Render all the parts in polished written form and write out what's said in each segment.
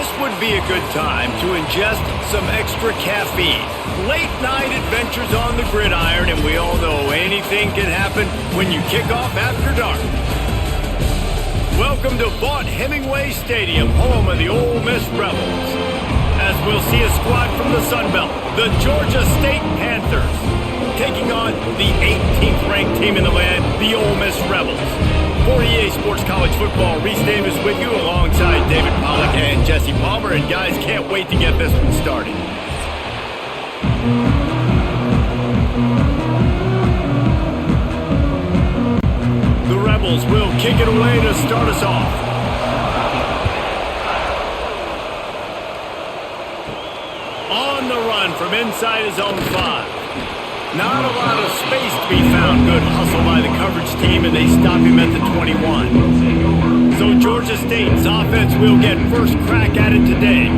This would be a good time to ingest some extra caffeine. Late night adventures on the gridiron, and we all know anything can happen when you kick off after dark. Welcome to Vaught-Hemingway Stadium, home of the Ole Miss Rebels. As we'll see a squad from the Sun Belt, the Georgia State Panthers, taking on the 18th ranked team in the land, the Ole Miss Rebels. For EA Sports College Football, Reese Davis with you alongside David Pollack and Jesse Palmer. And guys, can't wait to get this one started. The Rebels will kick it away to start us off. On the run from inside his own 5. Not a lot of space to be found. Good hustle by the coverage team, and they stop him at the 21. So Georgia State's offense will get first crack at it today.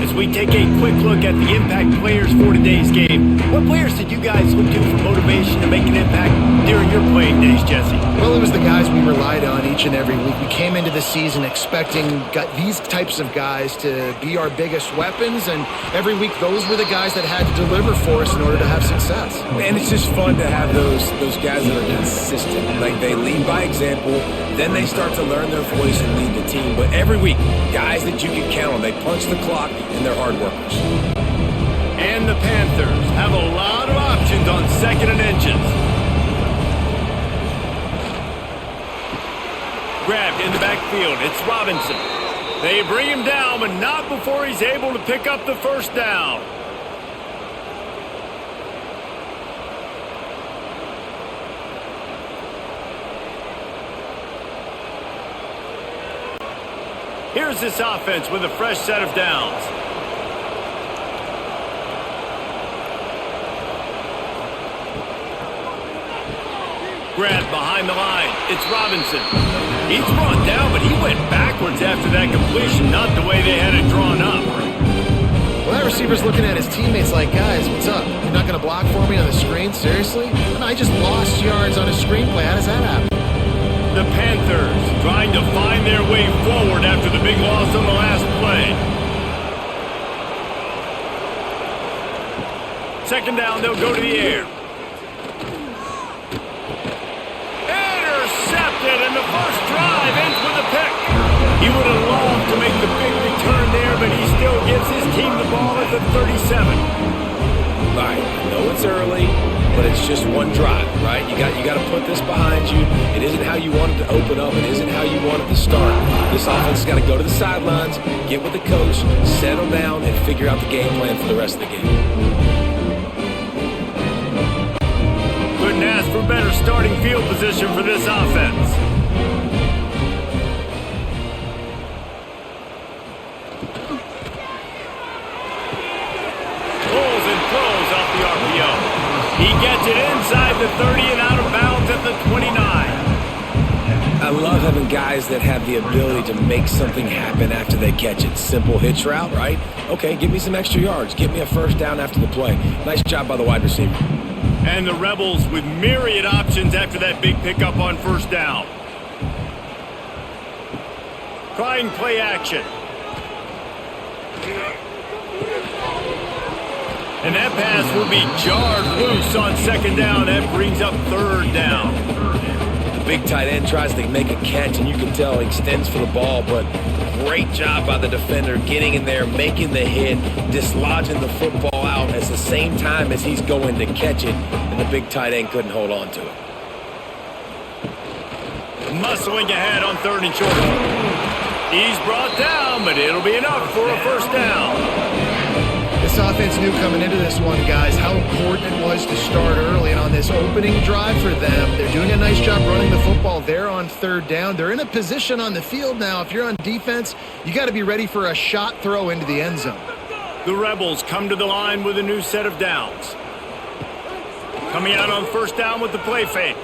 As we take a quick look at the impact players for today's game, what players did you guys look to for motivation to make an impact during your playing days, Jesse? Well, it was the guys we relied on each and every week. We came into the season expecting these types of guys to be our biggest weapons, and every week those were the guys that had to deliver for us in order to have success. Man, it's just fun to have those guys that are consistent. Like, they lead by example, then they start to learn their voice and lead the team. But every week, guys that you can count on, they punch the clock and they're hard workers. And the Panthers have a lot of options on 2nd and inches. Grabbed in the backfield, it's Robinson. They bring him down, but not before he's able to pick up the first down. Here's this offense with a fresh set of downs. Grabbed behind the line. It's Robinson. He's brought down, but he went backwards after that completion, not the way they had it drawn up. Well, that receiver's looking at his teammates like, guys, what's up? You're not going to block for me on the screen? Seriously? And I just lost yards on a screenplay. How does that happen? The Panthers trying to find their way forward after the big loss on the last play. 2nd down, they'll go to the air. Intercepted, and the first drive ends with a pick. He would have loved to make the big return there, but he still gives his team the ball at the 37. Right, I know it's early, but it's just one drive, right? You got to put this behind you. It isn't how you want it to open up. It isn't how you want it to start. This offense has got to go to the sidelines, get with the coach, settle down, and figure out the game plan for the rest of the game. Couldn't ask for better starting field position for this offense. Pulls and throws off the RPO. He gets it inside the 30 and out of bounds at the 29. I love having guys that have the ability to make something happen after they catch it. Simple hitch route, right? Okay, give me some extra yards. Get me a first down after the play. Nice job by the wide receiver. And the Rebels with myriad options after that big pickup on first down. Trying play action. And that pass will be jarred loose on 2nd down. That brings up 3rd down. The big tight end tries to make a catch, and you can tell he extends for the ball, but great job by the defender getting in there, making the hit, dislodging the football out at the same time as he's going to catch it, and the big tight end couldn't hold on to it. Muscling ahead on 3rd and short. He's brought down, but it'll be enough for a first down. This offense knew coming into this one, guys, how important it was to start early. And on this opening drive for them, they're doing a nice job running the football. They're on 3rd down. They're in a position on the field now. If you're on defense, you got to be ready for a shot throw into the end zone. The Rebels come to the line with a new set of downs. Coming out on 1st down with the play fake.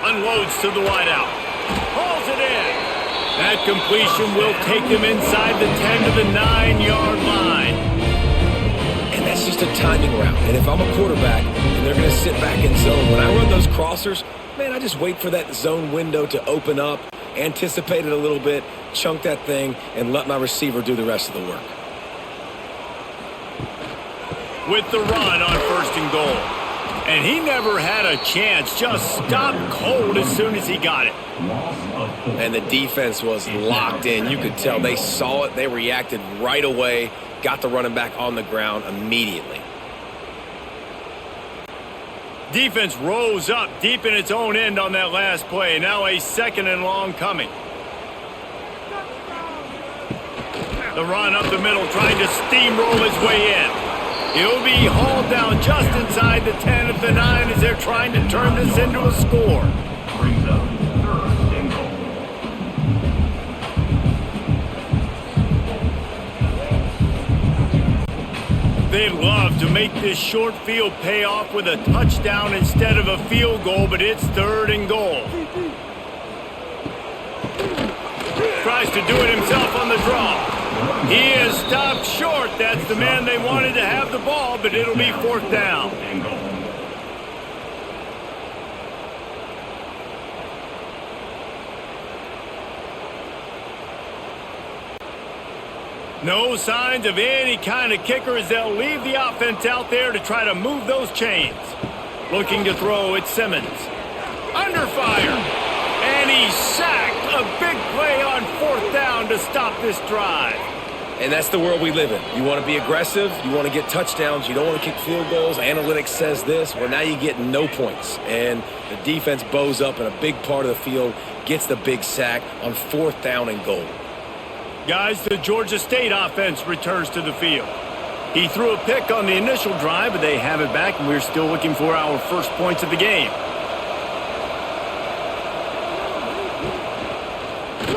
Unloads to the wideout. Hauls it in. That completion will take them inside the 10 to the 9-yard line. And that's just a timing route. And if I'm a quarterback and they're going to sit back in zone, when I run those crossers, man, I just wait for that zone window to open up, anticipate it a little bit, chunk that thing, and let my receiver do the rest of the work. With the run on 1st and goal. And he never had a chance, just stopped cold as soon as he got it. And the defense was locked in. You could tell they saw it. They reacted right away, got the running back on the ground immediately. Defense rose up deep in its own end on that last play. Now a 2nd and long coming. The run up the middle, trying to steamroll his way in. He'll be hauled down just inside the 10 at the 9 as they're trying to turn this into a score. Brings up 3rd and goal. They'd love to make this short field pay off with a touchdown instead of a field goal, but it's 3rd and goal. Tries to do it himself on the draw. He is stopped short. That's the man they wanted to have the ball, but it'll be 4th down. No signs of any kind of kicker as they'll leave the offense out there to try to move those chains. Looking to throw, it's Simmons. Under fire. And he's sacked. A big play on 4th down to stop this drive. And that's the world we live in. You want to be aggressive. You want to get touchdowns. You don't want to kick field goals. Analytics says this. Well, now you get no points. And the defense bows up in a big part of the field, gets the big sack on 4th down and goal. Guys, the Georgia State offense returns to the field. He threw a pick on the initial drive, but they have it back, and we're still looking for our first points of the game.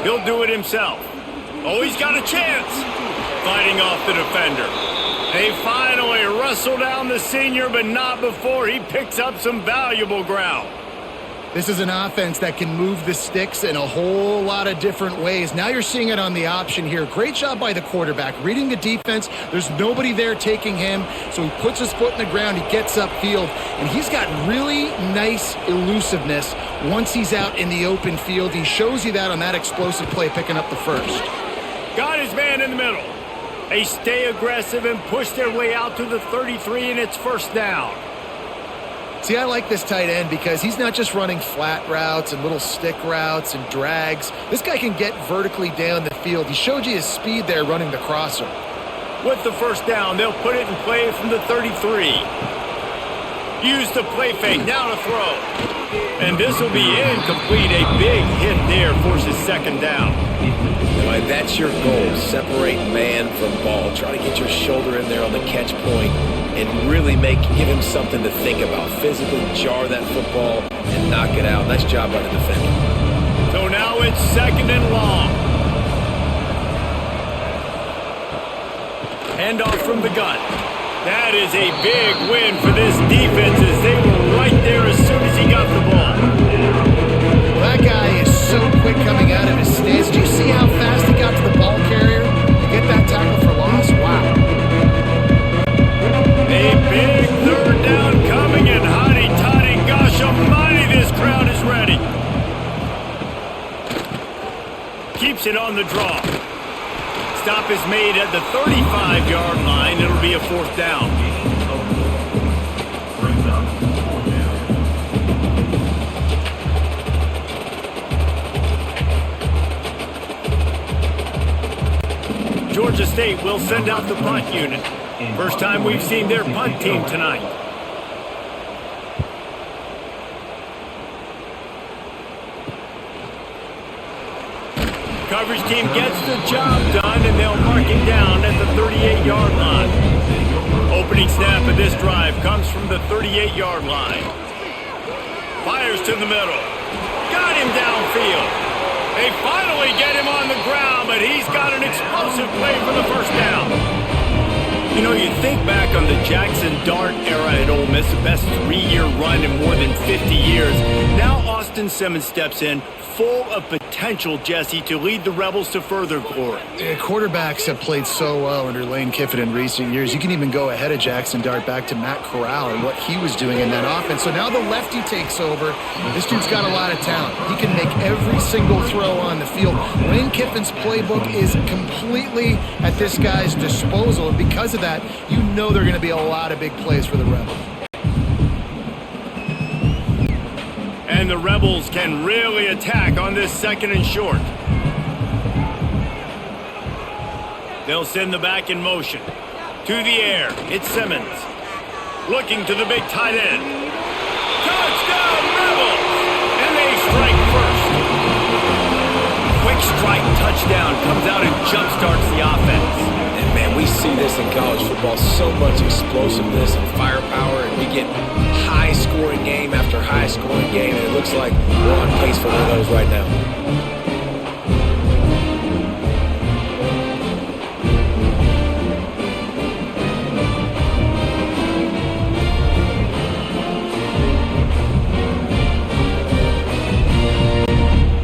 He'll do it himself. Oh, he's got a chance. Fighting off the defender. They finally wrestle down the senior, but not before he picks up some valuable ground. This is an offense that can move the sticks in a whole lot of different ways. Now you're seeing it on the option here. Great job by the quarterback. Reading the defense, there's nobody there taking him, so he puts his foot in the ground, he gets upfield, and he's got really nice elusiveness once he's out in the open field. He shows you that on that explosive play, picking up the first. Got his man in the middle. They stay aggressive and push their way out to the 33, and it's 1st down. See, I like this tight end because he's not just running flat routes and little stick routes and drags. This guy can get vertically down the field. He showed you his speed there running the crosser. With the 1st down, they'll put it in play from the 33. Use the play fake, now to throw. And this will be incomplete. A big hit there forces 2nd down. Boy, that's your goal. Separate man from ball. Try to get your shoulder in there on the catch point and really give him something to think about. Physically jar that football and knock it out. Nice job by the defender. So now it's 2nd and long. Handoff from the gun. That is a big win for this defense as they were right there as soon as he got the ball. Well, that guy is so quick coming out of his stance. Do you see how fast he got to the ball carrier to get that tackle for loss? Wow. A big 3rd down coming, and hotty toddy, gosh almighty, this crowd is ready. Keeps it on the draw. Stop is made at the 35-yard line. It'll be a 4th down. Brings up 4th down. Georgia State will send out the punt unit. First time we've seen their punt team tonight. Coverage team gets the job done, and they'll mark it down at the 38-yard line. Opening snap of this drive comes from the 38-yard line. Fires to the middle. Got him downfield. They finally get him on the ground, but he's got an explosive play for the 1st down. You know, you think back on the Jackson Dart era at Ole Miss, the best 3-year run in more than 50 years. Now Austin Simmons steps in, full of potential, Jesse, to lead the Rebels to further glory. Quarterbacks have played so well under Lane Kiffin in recent years. You can even go ahead of Jackson Dart back to Matt Corral and what he was doing in that offense. So now the lefty takes over. This dude's got a lot of talent. He can make every single throw on the field. Lane Kiffin's playbook is completely at this guy's disposal, and because of that, you know there are going to be a lot of big plays for the Rebels. And the Rebels can really attack on this 2nd and short. They'll send the back in motion. To the air, it's Simmons. Looking to the big tight end. Touchdown, Rebels! And they strike first. Quick strike touchdown comes out and jumpstarts the offense. And man, we see this in college football, so much explosiveness and firepower, and we get high-scoring game after high-scoring game, and it looks like we're on pace for one of those right now.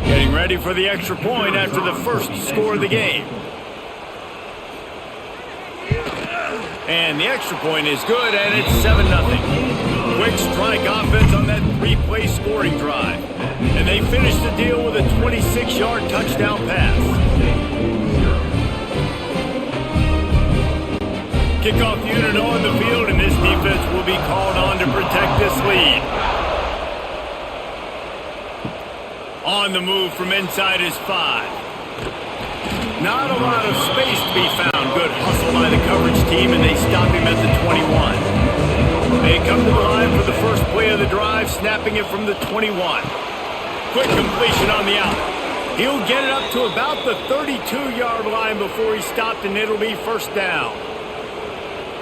Getting ready for the extra point after the first score of the game. And the extra point is good, and it's 7-0. Quick strike offense on that 3-play scoring drive. And they finish the deal with a 26-yard touchdown pass. Kickoff unit on the field, and this defense will be called on to protect this lead. On the move from inside is 5. Not a lot of space to be found. Good hustle by the coverage team, and they stop him at the 21. They come to the line for the first play of the drive, snapping it from the 21. Quick completion on the out. He'll get it up to about the 32-yard line before he's stopped, and it'll be first down.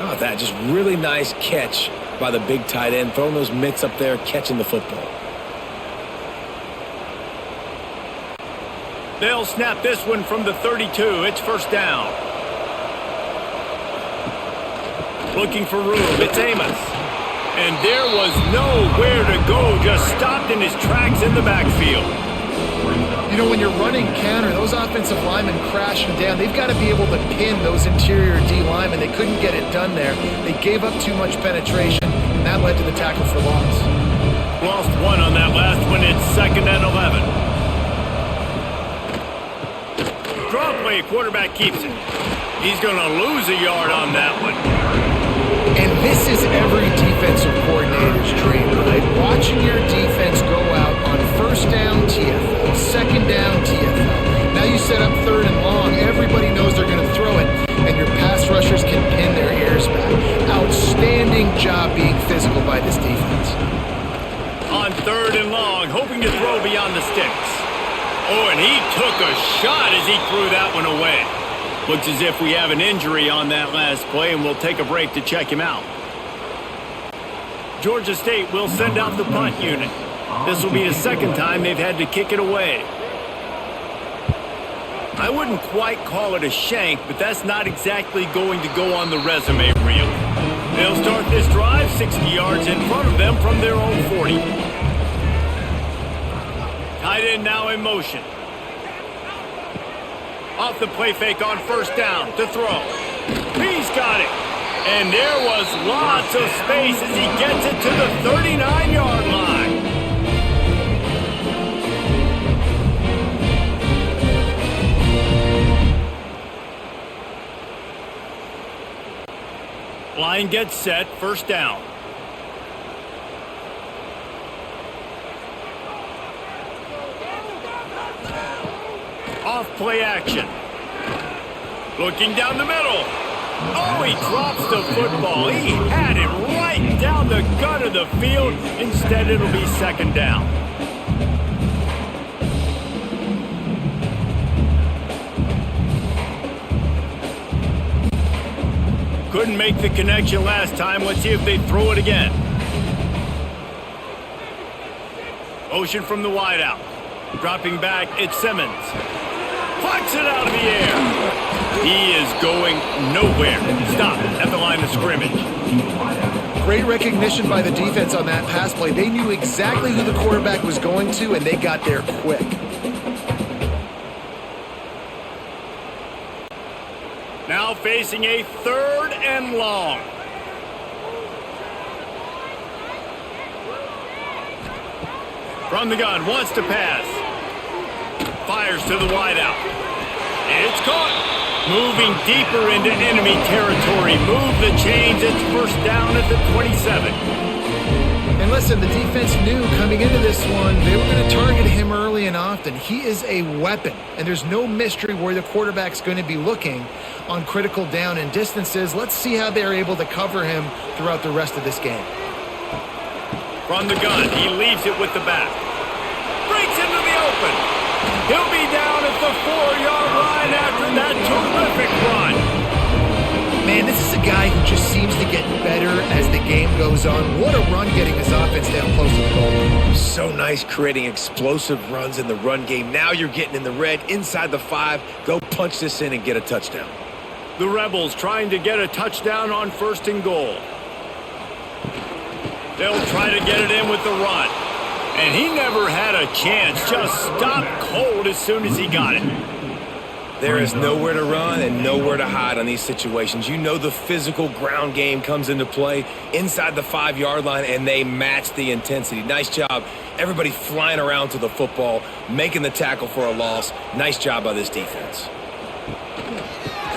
Oh, that just really nice catch by the big tight end, throwing those mitts up there, catching the football. They'll snap this one from the 32. It's first down. Looking for room. It's Amos. And there was nowhere to go. Just stopped in his tracks in the backfield. You know, when you're running counter, those offensive linemen crashing down, they've got to be able to pin those interior D linemen. They couldn't get it done there. They gave up too much penetration, and that led to the tackle for loss. Lost one on that last one. It's 2nd and 11. Draw play, quarterback keeps it. He's going to lose a yard on that one. And this is every defensive coordinator's dream, right? Watching your defense go out on first down TFL, second down TFL. Now you set up 3rd and long. Everybody knows they're going to throw it, and your pass rushers can pin their ears back. Outstanding job being physical by this defense. On 3rd and long, hoping to throw beyond the sticks. Oh, and he took a shot as he threw that one away. Looks as if we have an injury on that last play, and we'll take a break to check him out. Georgia State will send out the punt unit. This will be the 2nd time they've had to kick it away. I wouldn't quite call it a shank, but that's not exactly going to go on the resume reel. They'll start this drive 60 yards in front of them from their own 40. Tight end now in motion. Off the play fake on first down to throw. He's got it. And there was lots of space as he gets it to the 39-yard line. Line gets set, first down. Off play action. Looking down the middle. Oh, he drops the football. He had it right down the gut of the field. Instead, it'll be 2nd down. Couldn't make the connection last time. Let's see if they throw it again. Motion from the wideout. Dropping back, it's Simmons. Plucks it out of the air. He is going nowhere. Stop at the line of scrimmage. Great recognition by the defense on that pass play. They knew exactly who the quarterback was going to, and they got there quick. Now facing a 3rd and long. From the gun, wants to pass. Fires to the wideout. It's caught. Moving deeper into enemy territory. Move the chains. It's 1st down at the 27. And listen, the defense knew coming into this one, they were going to target him early and often. He is a weapon, and there's no mystery where the quarterback's going to be looking on critical down and distances. Let's see how they're able to cover him throughout the rest of this game. From the gun, he leaves it with the back. Breaks into the open. He'll be down at the 4-yard line after that terrific run. Man, this is a guy who just seems to get better as the game goes on. What a run getting his offense down close to the goal. So nice creating explosive runs in the run game. Now you're getting in the red, inside the 5. Go punch this in and get a touchdown. The Rebels trying to get a touchdown on 1st and goal. They'll try to get it in with the run. And he never had a chance. Just stopped cold as soon as he got it. There is nowhere to run and nowhere to hide on these situations. You know the physical ground game comes into play inside the 5-yard line, and they match the intensity. Nice job. Everybody flying around to the football, making the tackle for a loss. Nice job by this defense.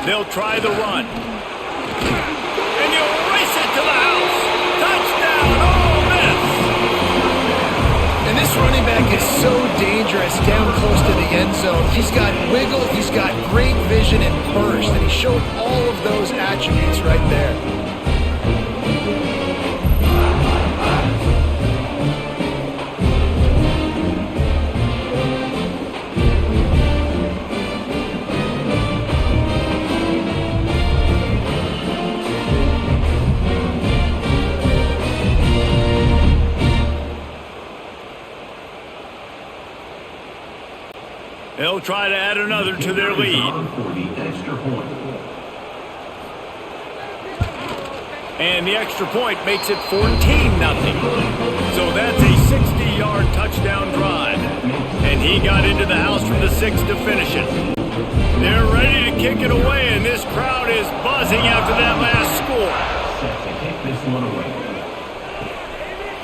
They'll try the run. And he'll race it to the house. Touchdown, Ole Miss. And this running back is so dangerous down close to the end zone. He's got wiggle, he's got great vision and burst, and he showed all of those attributes right there. They'll try to add another to their lead. For the extra point. And the extra point makes it 14-0. So that's a 60-yard touchdown drive. And he got into the house from the 6 to finish it. They're ready to kick it away, and this crowd is buzzing after that last score. Set to kick this one away.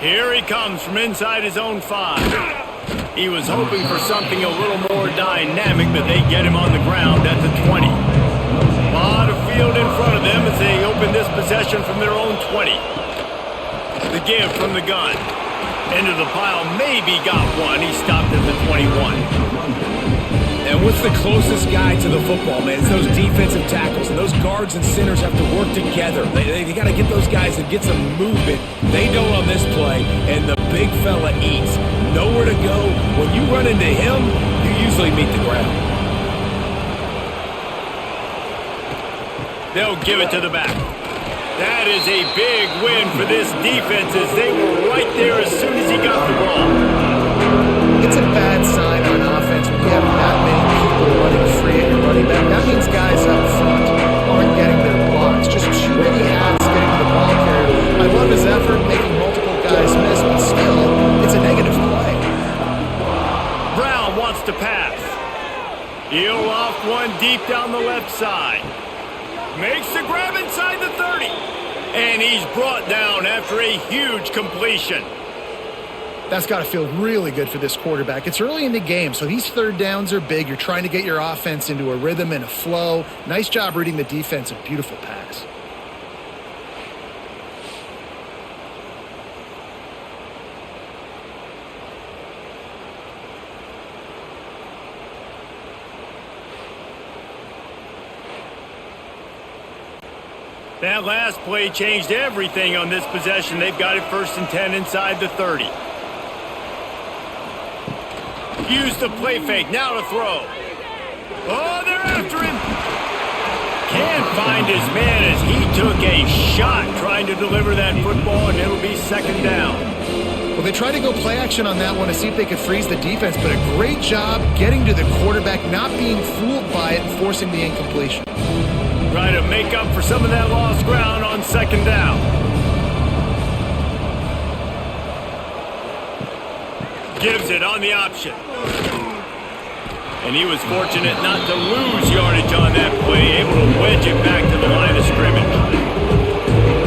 Here he comes from inside his own 5. He was hoping for something a little more dynamic, but they get him on the ground at the 20. A lot of field in front of them as they open this possession from their own 20. The give from the gun. Into the pile, maybe got one. He stopped at the 21. And what's the closest guy to the football, man? It's those defensive tackles, and those guards and centers have to work together. They got to get those guys and get some movement. They don't on this play, and the big fella eats. Nowhere to go. When you run into him, you usually meet the ground. They'll give it to the back. That is a big win for this defense as they were right there as soon as he got the ball. It's a bad sign on offense when you have that many people running free at your running back. That means guys up front aren't getting their blocks. Just too many hats getting to the ball carrier. I love his effort making multiple guys miss, but still, it's a negative play. Brown wants to pass. He'll loft one deep down the left side. Makes the grab inside the 30. And he's brought down after a huge completion. That's got to feel really good for this quarterback. It's early in the game, so these 3rd downs are big. You're trying to get your offense into a rhythm and a flow. Nice job reading the defense. A beautiful pass. That last play changed everything on this possession. They've got it 1st and 10 inside the 30. Use the play fake. Now to throw. Oh, they're after him. Can't find his man as he took a shot trying to deliver that football, and it'll be 2nd down. Well, they tried to go play action on that one to see if they could freeze the defense, but a great job getting to the quarterback, not being fooled by it, and forcing the incompletion. Try to make up for some of that lost ground on second down. Gives it on the option. And he was fortunate not to lose yardage on that play, able to wedge it back to the line of scrimmage.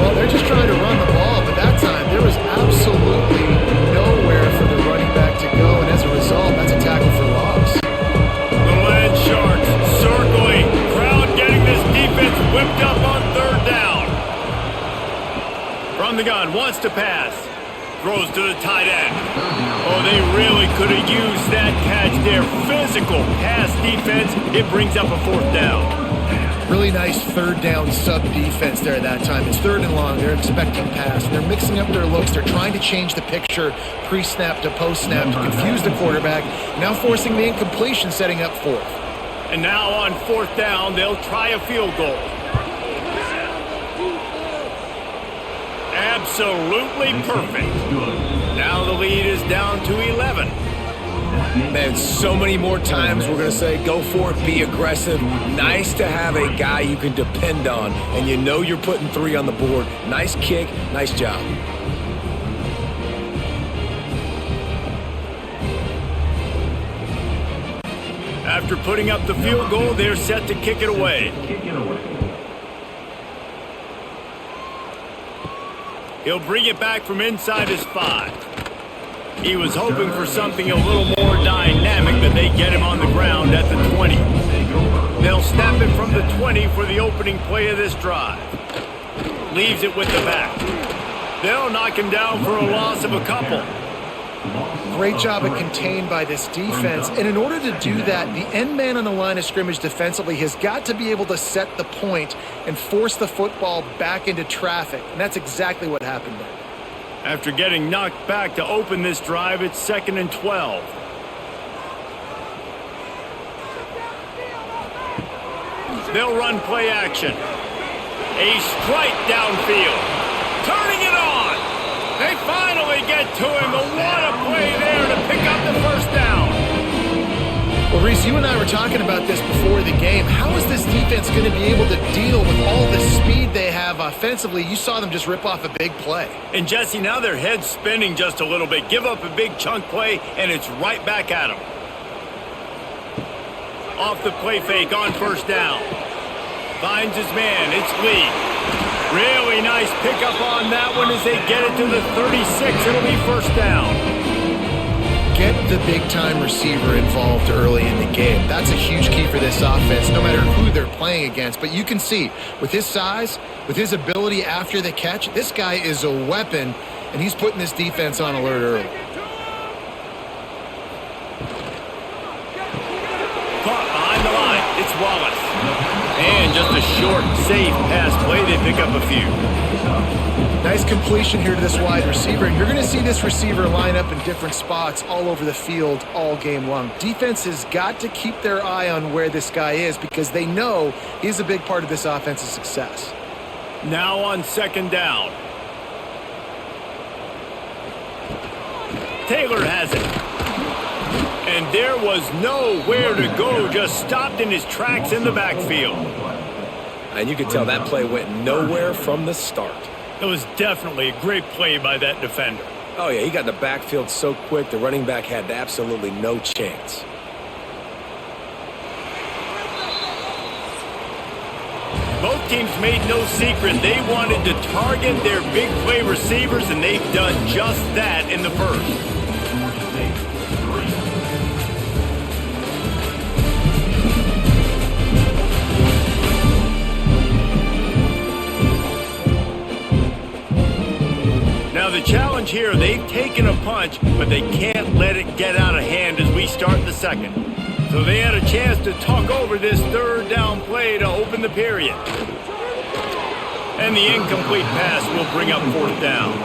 Well, they're just trying to run the ball, but that time there was absolutely nowhere for the running back to go, and as a result, that's a tackle for loss. The Land Sharks circling. Crowd getting this defense whipped up on third down. From the gun, wants to pass. Throws to the tight end. Oh, they really could have used that catch there. Physical pass defense. It brings up a fourth down. Really nice third down sub defense there at that time. It's third and long. They're expecting pass. And they're mixing up their looks. They're trying to change the picture pre-snap to post-snap to confuse the quarterback. Now forcing the incompletion, setting up fourth. And now on fourth down, they'll try a field goal. Absolutely perfect. Now the lead is down to 11. Man, so many more times we're going to say, go for it, be aggressive. Nice to have a guy you can depend on, and you know you're putting 3 on the board. Nice kick, nice job. After putting up the field goal, they're set to kick it away. He'll bring it back from inside his 5. He was hoping for something a little more dynamic, but they get him on the ground at the 20. They'll snap it from the 20 for the opening play of this drive. Leaves it with the back. They'll knock him down for a loss of a couple. Great job of contained by this defense. And in order to do that, the end man on the line of scrimmage defensively has got to be able to set the point and force the football back into traffic. And that's exactly what happened there. After getting knocked back to open this drive, it's 2nd and 12. They'll run play action. A strike downfield. Turning it on. They finally get to him. But what a play there to pick up the first down. Well, Reese, you and I were talking about this before the game. How is this defense going to be able to deal with all the speed they have offensively? You saw them just rip off a big play. And Jesse, now their head's spinning just a little bit. Give up a big chunk play, and it's right back at them. Off the play fake on first down. Finds his man. It's Lee. Really nice pickup on that one as they get it to the 36. It'll be first down. Get the big-time receiver involved early in the game. That's a huge key for this offense, no matter who they're playing against. But you can see, with his size, with his ability after the catch, this guy is a weapon, and he's putting this defense on alert early. Caught behind the line. It's Wallace. And just a short, safe pass play. They pick up a few. Nice completion here to this wide receiver, and you're going to see this receiver line up in different spots all over the field all game long. Defense has got to keep their eye on where this guy is because they know he's a big part of this offense's success. Now on second down. Taylor has it. And there was nowhere to go, just stopped in his tracks in the backfield. And you could tell that play went nowhere from the start. It was definitely a great play by that defender. Oh, yeah, he got in the backfield so quick, the running back had absolutely no chance. Both teams made no secret. They wanted to target their big play receivers, and they've done just that in the first. Now the challenge here, they've taken a punch, but they can't let it get out of hand as we start the second. So they had a chance to talk over this third down play to open the period. And the incomplete pass will bring up fourth down.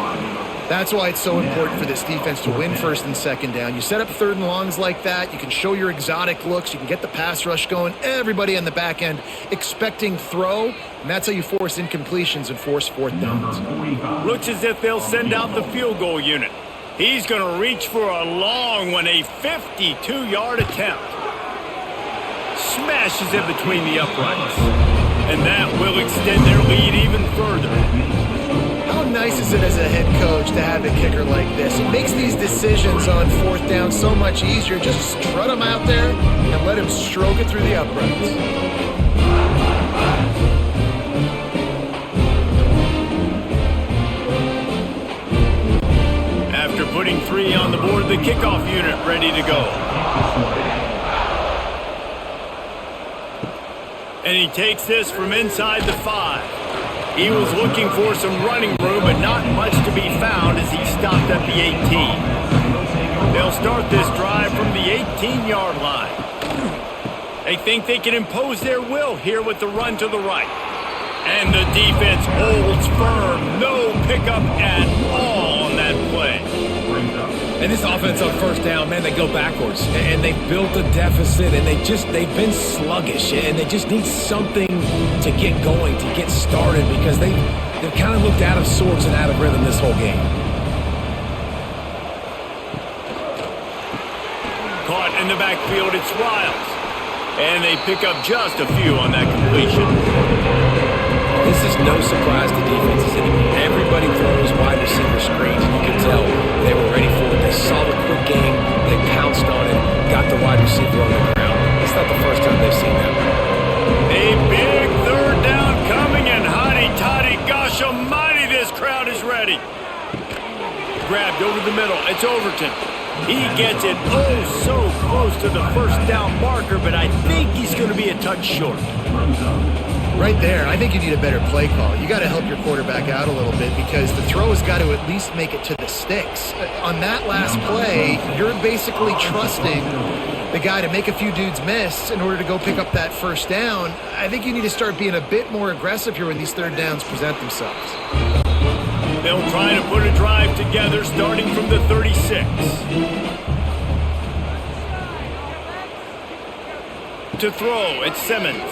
That's why it's so important for this defense to win first and second down. You set up third and longs like that, you can show your exotic looks, you can get the pass rush going, everybody on the back end expecting throw, and that's how you force incompletions and force fourth downs. Looks as if they'll send out the field goal unit. He's going to reach for a long one, a 52-yard attempt. Smashes it between the uprights. And that will extend their lead even further. How nice is it as a head coach to have a kicker like this? It makes these decisions on fourth down so much easier. Just strut him out there and let him stroke it through the uprights. After putting 3 on the board, the kickoff unit ready to go. And he takes this from inside the 5. He was looking for some running room, but not much to be found as he stopped at the 18. They'll start this drive from the 18-yard line. They think they can impose their will here with the run to the right. And the defense holds firm. No pickup at all on that play. And this offense on first down, man, they go backwards. And they built a deficit, and they've been sluggish. And they just need something to get going, to get started, because they've kind of looked out of sorts and out of rhythm this whole game. Caught in the backfield, it's Riles. And they pick up just a few on that completion. This is no surprise to defenses anymore. Everybody throws wide receiver screens, and you can tell they were ready for it. They saw the quick game, they pounced on it, got the wide receiver on the ground. It's not the first time they've seen that. A big third down coming, and hotty-toddy, gosh almighty, this crowd is ready. Grabbed over the middle, it's Overton. He gets it so close to the first down marker, but I think he's going to be a touch short. Right there, I think you need a better play call. You got to help your quarterback out a little bit because the throw has got to at least make it to the sticks. On that last play, you're basically trusting the guy to make a few dudes miss in order to go pick up that first down. I think you need to start being a bit more aggressive here when these third downs present themselves. They'll try to put a drive together starting from the 36. To throw, it's Simmons.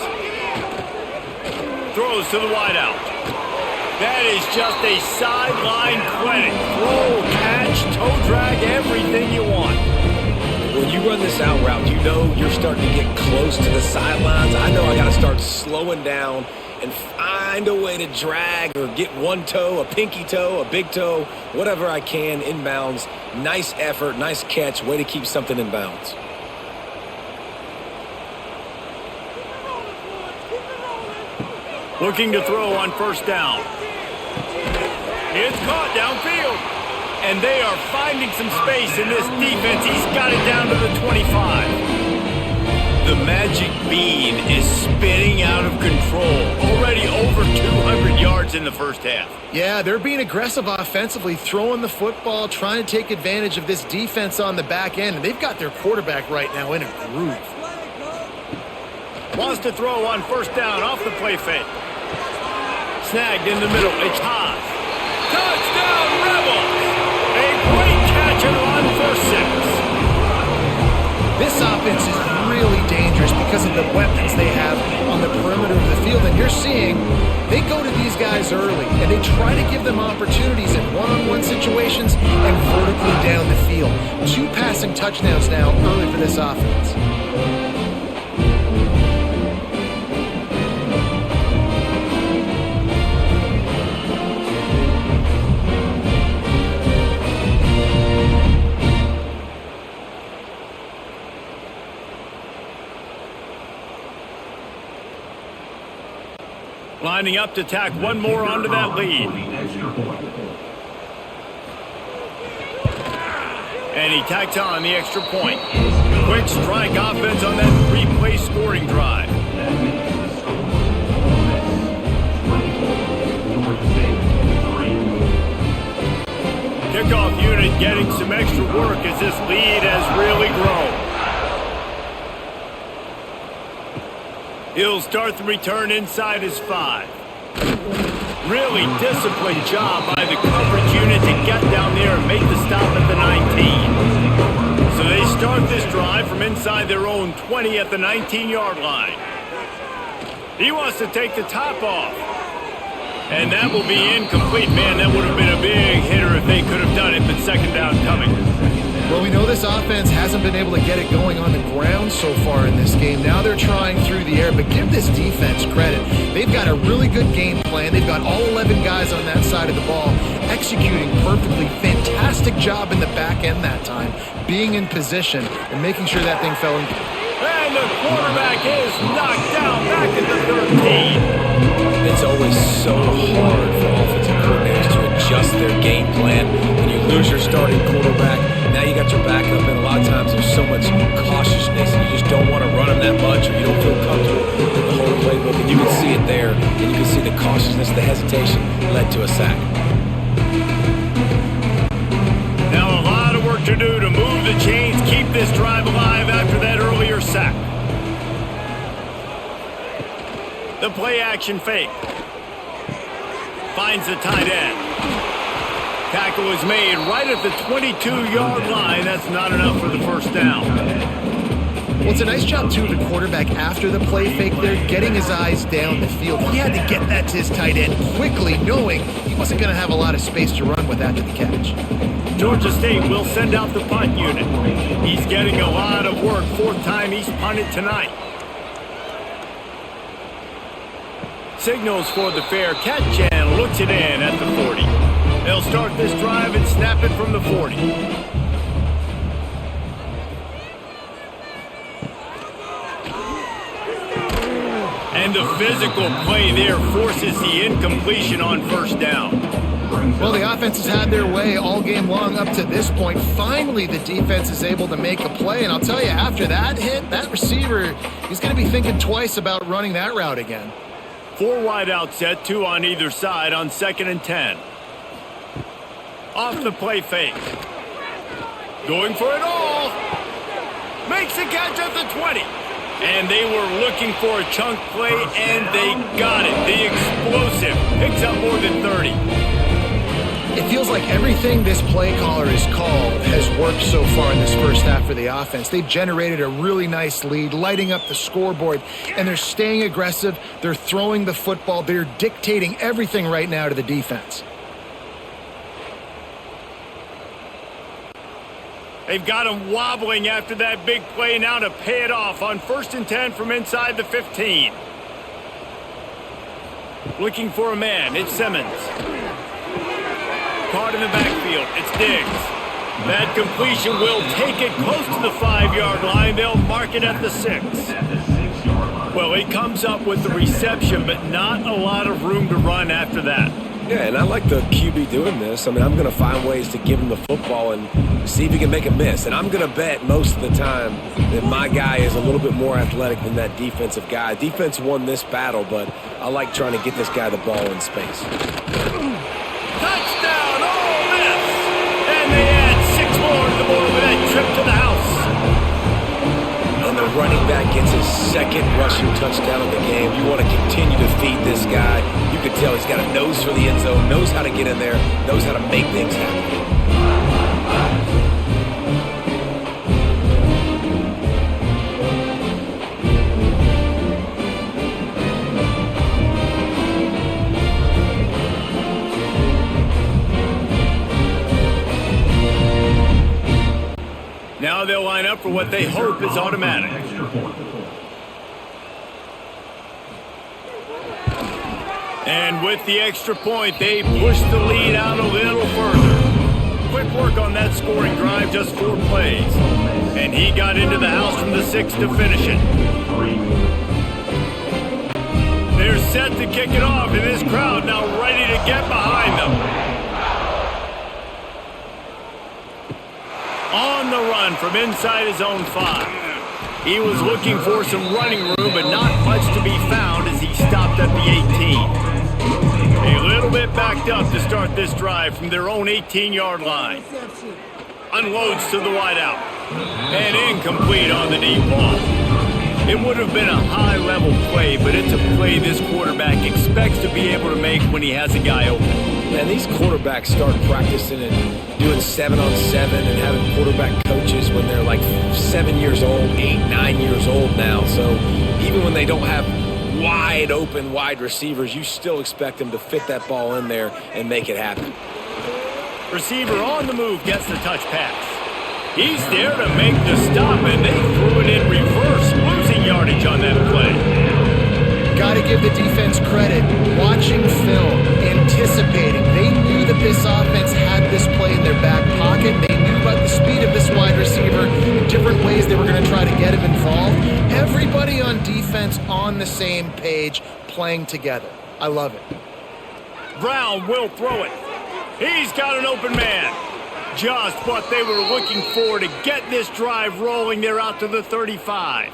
Throws to the wideout. That is just a sideline clinic. Throw, catch, toe drag, everything you want. When you run this out route, you know you're starting to get close to the sidelines. I know I got to start slowing down and find a way to drag or get one toe, a pinky toe, a big toe, whatever I can inbounds. Nice effort, nice catch, way to keep something in bounds. Looking to throw on first down. It's caught downfield. And they are finding some space in this defense. He's got it down to the 25. The magic bean is spinning out of control. Already over 200 yards in the first half. Yeah, they're being aggressive offensively, throwing the football, trying to take advantage of this defense on the back end. And they've got their quarterback right now in a groove. Wants to throw on first down off the play fake. Snagged in the middle. It's Haas. Touchdown, Rebels! A great catch and run for 6. This offense is really dangerous because of the weapons they have on the perimeter of the field. And you're seeing they go to these guys early, and they try to give them opportunities in one-on-one situations and vertically down the field. 2 passing touchdowns now early for this offense. Lining up to tack one more onto that lead. And he tacks on the extra point. Quick strike offense on that 3-play scoring drive. Kickoff unit getting some extra work as this lead has really grown. He'll start the return inside his 5. Really disciplined job by the coverage unit to get down there and make the stop at the 19. So they start this drive from inside their own 20 at the 19-yard line. He wants to take the top off. And that will be incomplete. Man, that would have been a big hitter if they could have done it, but second down coming. Well, we know this offense hasn't been able to get it going on the ground so far in this game. Now they're trying through the air, but give this defense credit. They've got a really good game plan. They've got all 11 guys on that side of the ball executing perfectly. Fantastic job in the back end that time, being in position and making sure that thing fell in. And the quarterback is knocked down back at the 13. It's always so hard for offensive coordinators to adjust their game plan when you lose your starting quarterback. Now you got your backup, and a lot of times there's so much cautiousness, and you just don't want to run them that much, or you don't feel comfortable with the whole playbook, and you can see it there, and you can see the cautiousness, the hesitation led to a sack. Now a lot of work to do to move the chains, keep this drive alive after that earlier sack. The play action fake. Finds the tight end. Tackle is made right at the 22-yard line. That's not enough for the first down. Well, it's a nice job, too, of the quarterback after the play fake there, getting his eyes down the field. He had to get that to his tight end quickly, knowing he wasn't going to have a lot of space to run with after the catch. Georgia State will send out the punt unit. He's getting a lot of work. Fourth time he's punted tonight. Signals for the fair catch and looks it in at the 40. They'll start this drive and snap it from the 40. And the physical play there forces the incompletion on first down. Well, the offense has had their way all game long up to this point. Finally, the defense is able to make a play. And I'll tell you, after that hit, that receiver, he's going to be thinking twice about running that route again. 4 wide out set, 2 on either side on 2nd and 10. Off the play fake. Going for it all. Makes the catch at the 20. And they were looking for a chunk play, and they got it. The explosive picks up more than 30. It feels like everything this play caller has called has worked so far in this first half for the offense. They've generated a really nice lead, lighting up the scoreboard, and they're staying aggressive. They're throwing the football. They're dictating everything right now to the defense. They've got him wobbling after that big play now to pay it off on 1st and 10 from inside the 15. Looking for a man. It's Simmons. Caught in the backfield. It's Diggs. That completion will take it close to the 5-yard line. They'll mark it at the 6. Well, he comes up with the reception, but not a lot of room to run after that. Yeah, and I like the QB doing this. I mean, I'm going to find ways to give him the football and see if he can make a miss. And I'm going to bet most of the time that my guy is a little bit more athletic than that defensive guy. Defense won this battle, but I like trying to get this guy the ball in space. Touchdown, Ole Miss! And they add 6 more to the board with that trip to the house. And the running back gets his 2nd rushing touchdown of the game. You want to continue to feed this guy. You can tell he's got a nose for the end zone, knows how to get in there, knows how to make things happen. Now they'll line up for what they hope is automatic. And with the extra point, they push the lead out a little further. Quick work on that scoring drive, just 4 plays. And he got into the house from the 6 to finish it. They're set to kick it off, and this crowd now ready to get behind them. On the run from inside his own 5. He was looking for some running room, but not much to be found as he stopped at the 18. A little bit backed up to start this drive from their own 18-yard line. Unloads to the wideout. And incomplete on the deep ball. It would have been a high-level play, but it's a play this quarterback expects to be able to make when he has a guy open. Man, these quarterbacks start practicing and doing 7-on-7 and having quarterback coaches when they're like 7 years old, 8, 9 years old now. So even when they don't have wide open wide receivers, you still expect him to fit that ball in there and make it happen. Receiver on the move gets the touch pass. He's there to make the stop, and they threw it in reverse, losing yardage on that play. Got to give the defense credit. Watching film, anticipating. They knew that this offense had this play in their back pocket. They knew about the speed of this wide receiver and different ways they were going to try to get him involved. Everybody on defense on the same page, playing together. I love it. Brown will throw it. He's got an open man. Just what they were looking for to get this drive rolling. They're out to the 35.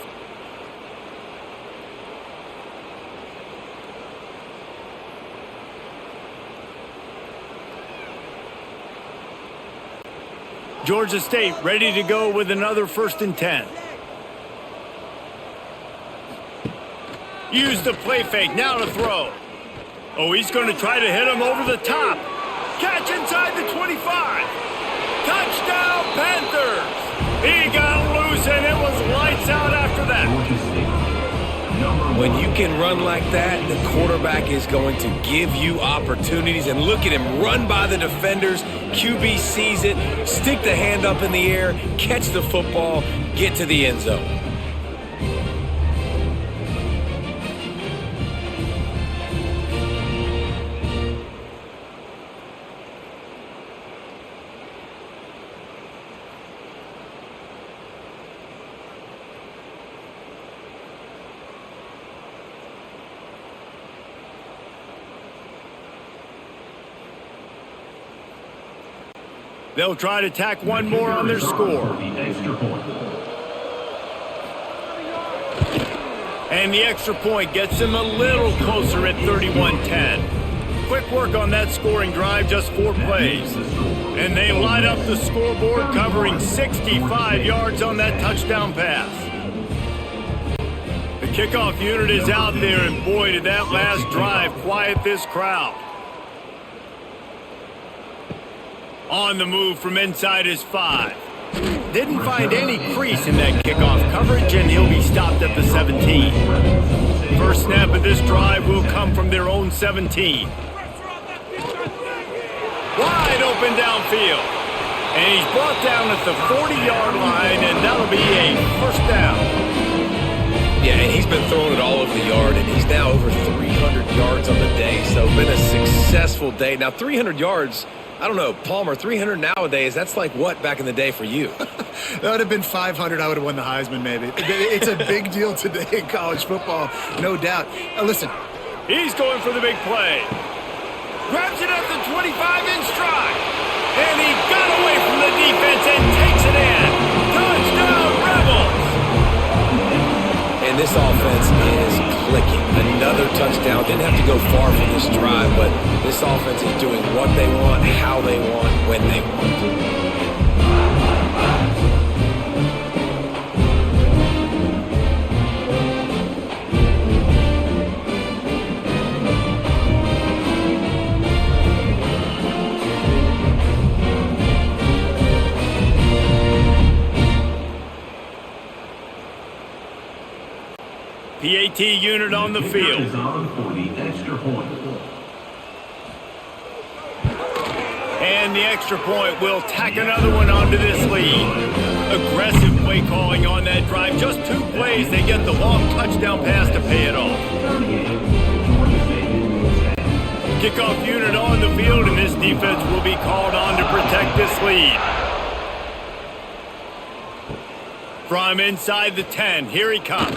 Georgia State ready to go with another 1st and 10. Use the play fake, now to throw. Oh, he's going to try to hit him over the top. Catch inside the 25. Touchdown, Panthers! He got loose, and it was lights out after that. When you can run like that, the quarterback is going to give you opportunities. And look at him run by the defenders. QB sees it, stick the hand up in the air, catch the football, get to the end zone. They'll try to tack one more on their score. And the extra point gets them a little closer at 31-10. Quick work on that scoring drive, just 4 plays. And they light up the scoreboard, covering 65 yards on that touchdown pass. The kickoff unit is out there, and boy, did that last drive quiet this crowd. On the move from inside his 5. Didn't find any crease in that kickoff coverage, and he'll be stopped at the 17. First snap of this drive will come from their own 17. Wide open downfield. And he's brought down at the 40-yard line, and that'll be a 1st down. Yeah, and he's been throwing it all over the yard, and he's now over 300 yards on the day, so been a successful day. Now, 300 yards... I don't know, Palmer, 300 nowadays, that's like what back in the day for you? That would have been 500. I would have won the Heisman, maybe. It's a big deal today in college football, no doubt. Listen. He's going for the big play. Grabs it at the 25 in stride. And he got away from the defense and takes it in. Touchdown, Rebels! And this offense is clicking. Another touchdown. Didn't have to go far for this drive, but this offense is doing what they want, how they want, when they want. PAT unit on the field. And the extra point will tack another one onto this lead. Aggressive play calling on that drive. Just 2 plays, they get the long touchdown pass to pay it off. Kickoff unit on the field, and this defense will be called on to protect this lead. From inside the 10, here he comes.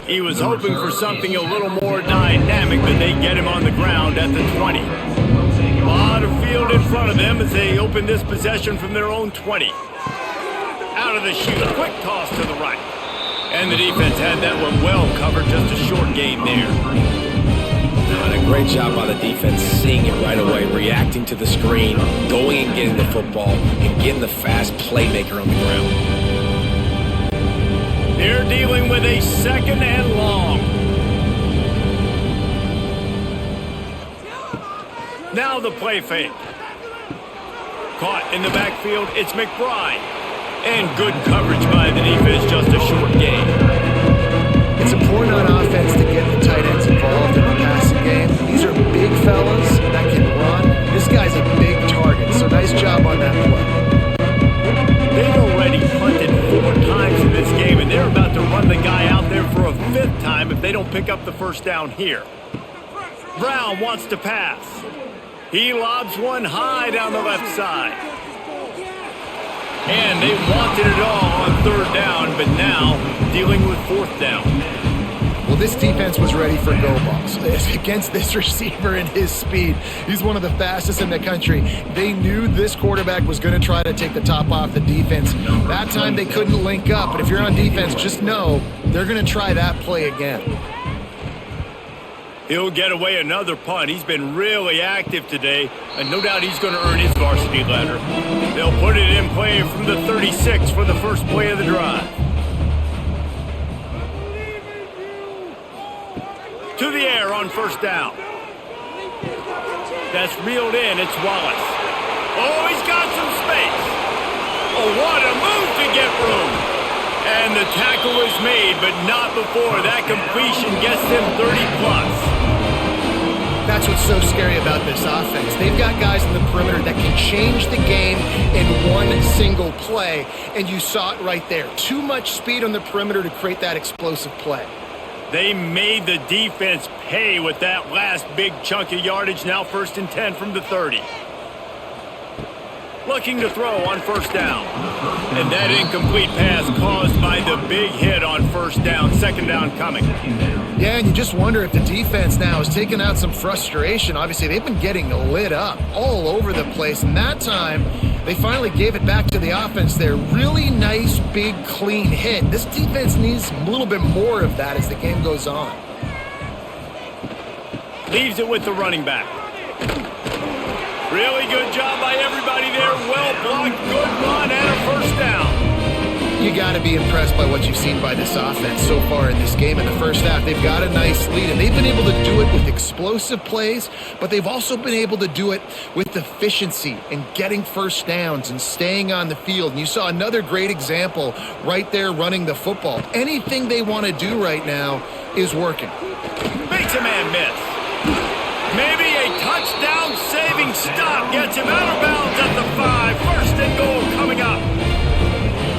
He was hoping for something a little more dynamic, but they get him on the ground at the 20. A lot of field in front of them as they open this possession from their own 20. Out of the chute, quick toss to the right. And the defense had that one well covered, just a short gain there. And a great job by the defense, seeing it right away, reacting to the screen, going and getting the football, and getting the fast playmaker on the ground. They're dealing with a 2nd and long. Now the play fake. Caught in the backfield, it's McBride. And good coverage by the defense, just a short gain. It's important on offense to get the they don't pick up the first down here. Brown wants to pass. He lobs one high down the left side. And they wanted it all on third down, but now dealing with fourth down. Well, this defense was ready for go balls against this receiver and his speed. He's one of the fastest in the country. They knew this quarterback was going to try to take the top off the defense. That time they couldn't link up, but if you're on defense, just know they're going to try that play again. He'll get away another punt. He's been really active today, and no doubt he's going to earn his varsity letter. They'll put it in play from the 36 for the first play of the drive. To the air on first down. That's reeled in. It's Wallace. Oh, he's got some space. Oh, what a move to get room. And the tackle is made, but not before that completion gets them 30-plus. That's what's so scary about this offense. They've got guys in the perimeter that can change the game in one single play, and you saw it right there. Too much speed on the perimeter to create that explosive play. They made the defense pay with that last big chunk of yardage. Now 1st and 10 from the 30. Looking to throw on first down. And that incomplete pass caused by the big hit on first down. Second down coming. Yeah, and you just wonder if the defense now is taking out some frustration. Obviously, they've been getting lit up all over the place. And that time, they finally gave it back to the offense there. Really nice, big, clean hit. This defense needs a little bit more of that as the game goes on. Leaves it with the running back. Really good job by everybody there. Well blocked, good run, and a first down. You got to be impressed by what you've seen by this offense so far in this game. In the first half, they've got a nice lead, and they've been able to do it with explosive plays, but they've also been able to do it with efficiency and getting first downs and staying on the field. And you saw another great example right there running the football. Anything they want to do right now is working. Makes a man miss. Maybe a touchdown-saving stop gets him out of bounds at the 5. First and goal coming up.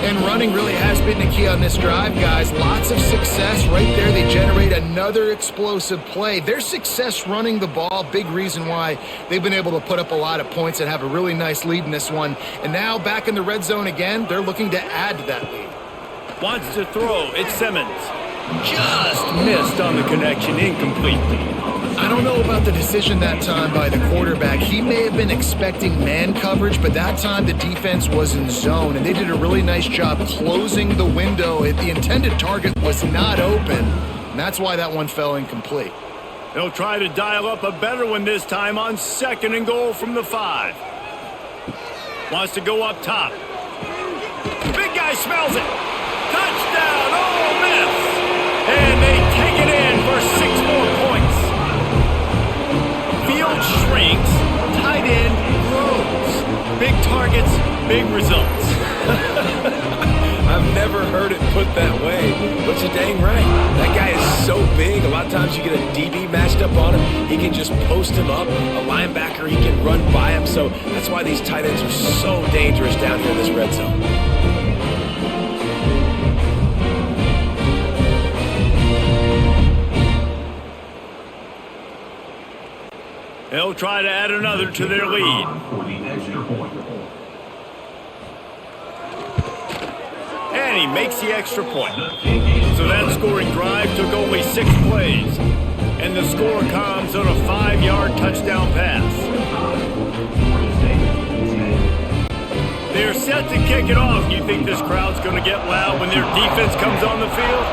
And running really has been the key on this drive, guys. Lots of success right there. They generate another explosive play. Their success running the ball, big reason why they've been able to put up a lot of points and have a really nice lead in this one. And now back in the red zone again, they're looking to add to that lead. Wants to throw. It's Simmons. Just missed on the connection. Incomplete. I don't know about the decision that time by the quarterback. He may have been expecting man coverage, but that time the defense was in zone, and they did a really nice job closing the window. The intended target was not open, and that's why that one fell incomplete. They'll try to dial up a better one this time on second and goal from the 5. Wants to go up top. Big guy smells it. Touchdown, Ole Miss. And they take it in for 6 more points. Field shrinks, tight end grows. Big targets, big results. I've never heard it put that way, but you're dang right. That guy is so big. A lot of times you get a DB matched up on him. He can just post him up. A linebacker, he can run by him. So that's why these tight ends are so dangerous down here in this red zone. They'll try to add another to their lead. For the extra point. And he makes the extra point. So that scoring drive took only 6 plays. And the score comes on a 5-yard touchdown pass. They're set to kick it off. You think this crowd's going to get loud when their defense comes on the field?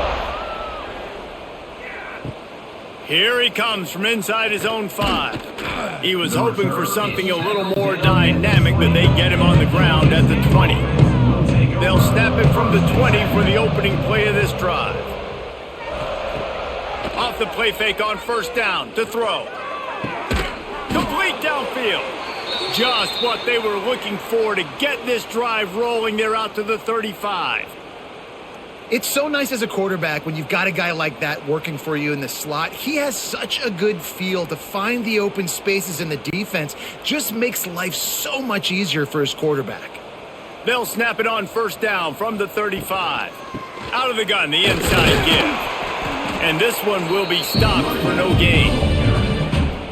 Here he comes from inside his own 5. He was hoping for something a little more dynamic, but they get him on the ground at the 20. They'll snap it from the 20 for the opening play of this drive. Off the play fake on first down to throw. Complete downfield. Just what they were looking for to get this drive rolling. They're out to the 35. It's so nice as a quarterback when you've got a guy like that working for you in the slot. He has such a good feel to find the open spaces in the defense. Just makes life so much easier for his quarterback. They'll snap it on first down from the 35. Out of the gun, the inside give. And this one will be stopped for no gain.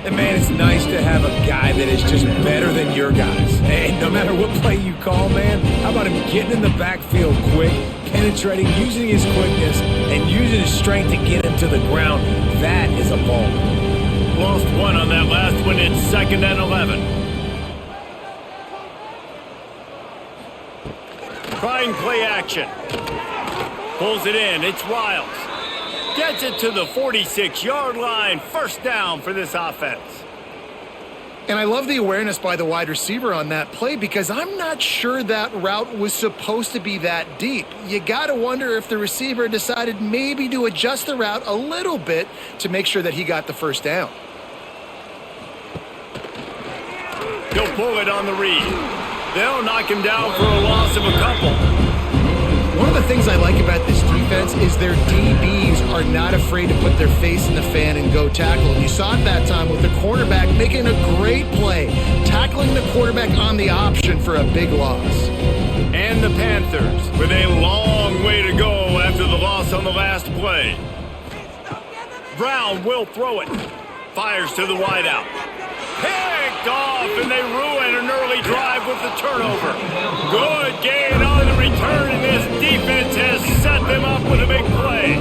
And, man, it's nice to have a guy that is just better than your guys. And no matter what play you call, man, how about him getting in the backfield quick, penetrating, using his quickness, and using his strength to get him to the ground. That is a ball. Lost one on that last one. It's 2nd and 11. Trying play action. Pulls it in. It's Wiles. Gets it to the 46-yard line. First down for this offense. And I love the awareness by the wide receiver on that play because I'm not sure that route was supposed to be that deep. You got to wonder if the receiver decided maybe to adjust the route a little bit to make sure that he got the first down. He'll pull it on the read. They'll knock him down for a loss of a couple. One of the things I like about this defense is their DBs are not afraid to put their face in the fan and go tackle. And you saw it that time with the cornerback making a great play, tackling the quarterback on the option for a big loss. And the Panthers with a long way to go after the loss on the last play. Brown will throw it. Fires to the wideout. Picked off, and they ruin an early drive with the turnover. Good gain on the return, and this defense has set them up with a big play.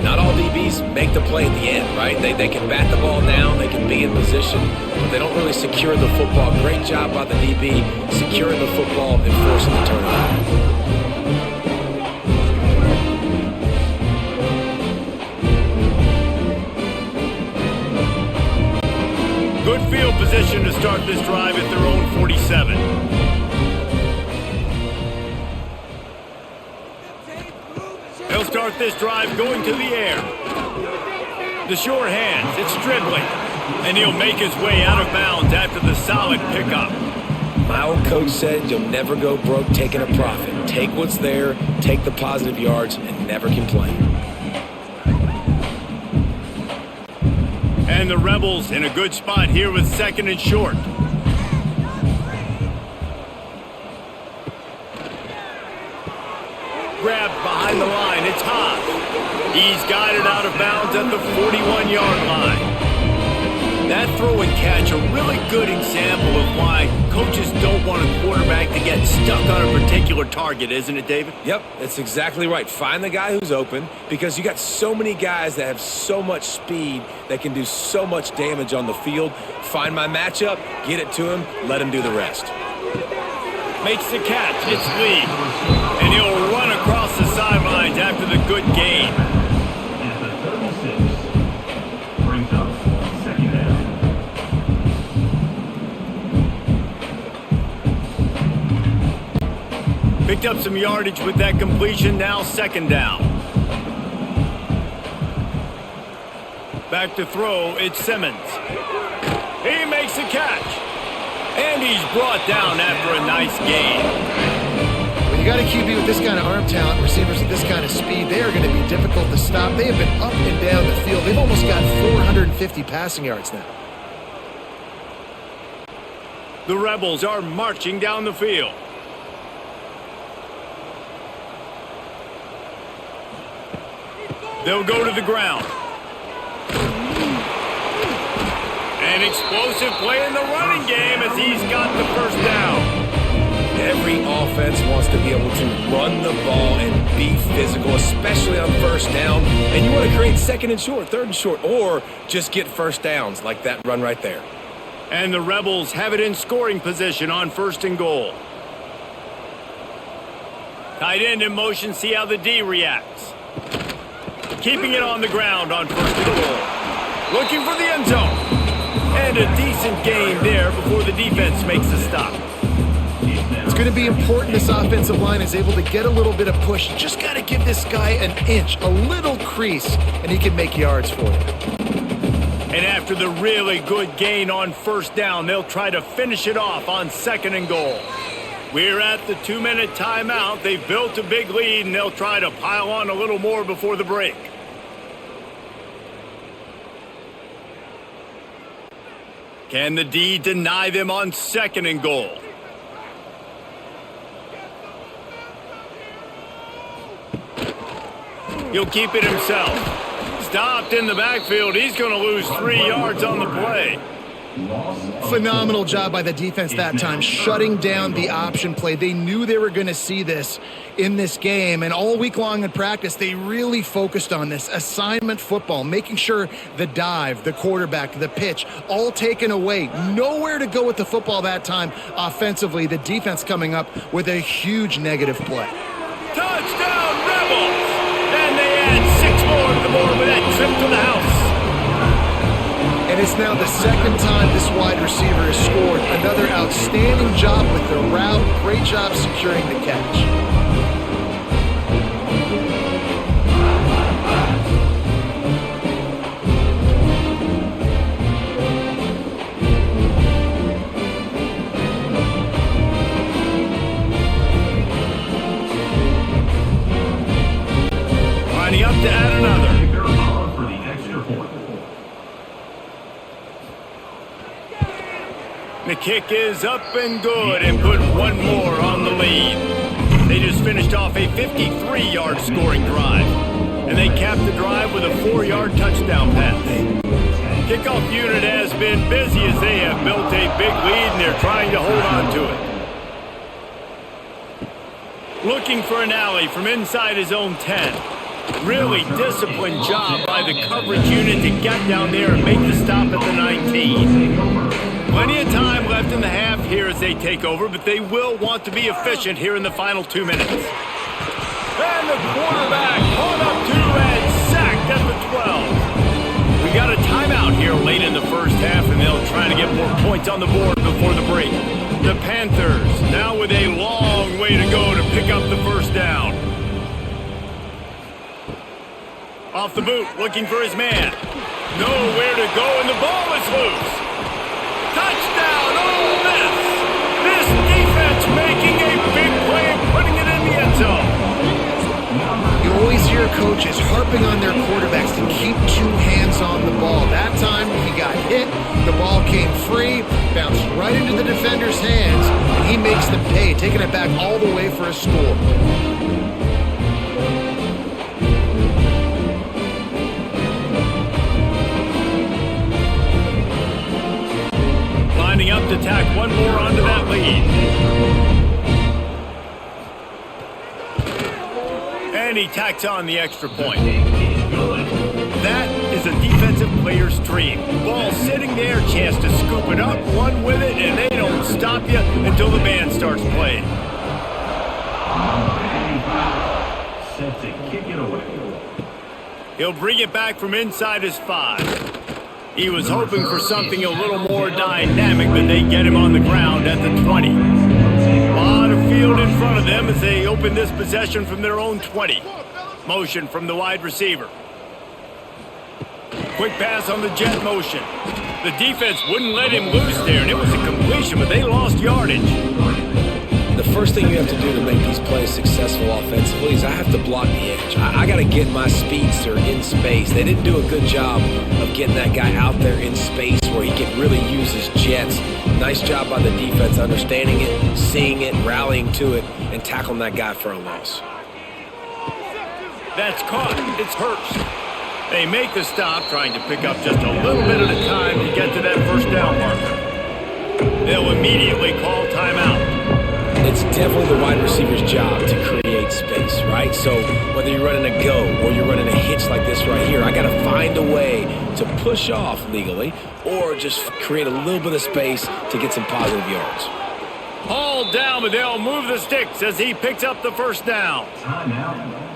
Not all DBs make the play at the end, right? They can bat the ball down, they can be in position, but they don't really secure the football. Great job by the DB securing the football and forcing the turnover. Good field position to start this drive at their own 47. He'll start this drive going to the air. The sure hands, it's dribbling. And he'll make his way out of bounds after the solid pickup. My old coach said you'll never go broke taking a profit. Take what's there, take the positive yards, and never complain. And the Rebels in a good spot here with 2nd and short. Grabbed behind the line. It's Haas. He's got it out of bounds at the 41-yard line. That throw and catch, a really good example of why coaches don't want a quarterback to get stuck on a particular target, isn't it, David? Yep, that's exactly right. Find the guy who's open because you got so many guys that have so much speed that can do so much damage on the field. Find my matchup, get it to him, let him do the rest. Makes the catch. It's Lee. And he'll run across the sidelines after the good gain. At the 36, brings up 2nd down. Picked up some yardage with that completion. Now 2nd down. Back to throw. It's Simmons. He makes the catch. And he's brought down after a nice gain. When you got a QB with this kind of arm talent, receivers with this kind of speed, they are going to be difficult to stop. They have been up and down the field. They've almost got 450 passing yards now. The Rebels are marching down the field. They'll go to the ground. An explosive play in the running game as he's got the first down. Every offense wants to be able to run the ball and be physical, especially on first down. And you want to create 2nd and short, 3rd and short, or just get first downs like that run right there. And the Rebels have it in scoring position on 1st and goal. Tight end in motion, see how the D reacts. Keeping it on the ground on 1st and goal. Looking for the end zone. And a decent gain there before the defense makes a stop. It's going to be important this offensive line is able to get a little bit of push. Just got to give this guy an inch, a little crease, and he can make yards for you. And after the really good gain on 1st down, they'll try to finish it off on 2nd and goal. We're at the 2-minute timeout. They've built a big lead, and they'll try to pile on a little more before the break. Can the D deny them on 2nd and goal? He'll keep it himself. Stopped in the backfield. He's going to lose 3 yards on the play. Phenomenal job by the defense that time, shutting down the option play. They knew they were going to see this in this game, and all week long in practice, they really focused on this assignment football, making sure the dive, the quarterback, the pitch, all taken away. Nowhere to go with the football that time offensively. The defense coming up with a huge negative play. Touchdown, Rebels! And they add 6 more to the board with that trip to the house. And it's now the second time this wide receiver has scored. Another outstanding job with the route. Great job securing the catch. Lining up to add another. For the extra point. The kick is up and good and put 1 more on the lead. They just finished off a 53-yard scoring drive. And they capped the drive with a 4-yard touchdown pass. Kickoff unit has been busy as they have built a big lead and they're trying to hold on to it. Looking for an alley from inside his own 10. Really disciplined job by the coverage unit to get down there and make the stop at the 19. Plenty of time left in the half here as they take over, but they will want to be efficient here in the final 2 minutes. And the quarterback caught up to and sacked at the 12. We got a timeout here late in the first half, and they'll try to get more points on the board before the break. The Panthers now with a long way to go to pick up the first down. Off the boot, looking for his man. Nowhere to go, and the ball is loose. Touchdown, Ole Miss! This defense making a big play and putting it in the end zone. You always hear coaches harping on their quarterbacks to keep 2 hands on the ball. That time he got hit, the ball came free, bounced right into the defender's hands, and he makes them pay, taking it back all the way for a score. Lining up to tack 1 more onto that lead. And he tacks on the extra point. That is a defensive player's dream. Ball sitting there, chance to scoop it up, run with it, and they don't stop you until the band starts playing. Set to kick it away. He'll bring it back from inside his 5. He was hoping for something a little more dynamic, but they get him on the ground at the 20. A lot of field in front of them as they open this possession from their own 20. Motion from the wide receiver. Quick pass on the jet motion. The defense wouldn't let him loose there, and it was a completion, but they lost yardage. The first thing you have to do to make these plays successful offensively is I have to block the edge. I got to get my speedster in space. They didn't do a good job of getting that guy out there in space where he can really use his jets. Nice job by the defense understanding it, seeing it, rallying to it, and tackling that guy for a loss. That's caught. It's Hurst. They make the stop, trying to pick up just a little bit at a time to get to that first down marker. They'll immediately call timeout. It's definitely the wide receiver's job to create space, right? So whether you're running a go or you're running a hitch like this right here, I got to find a way to push off legally or just create a little bit of space to get some positive yards. Hauled down, but they'll move the sticks as he picks up the first down.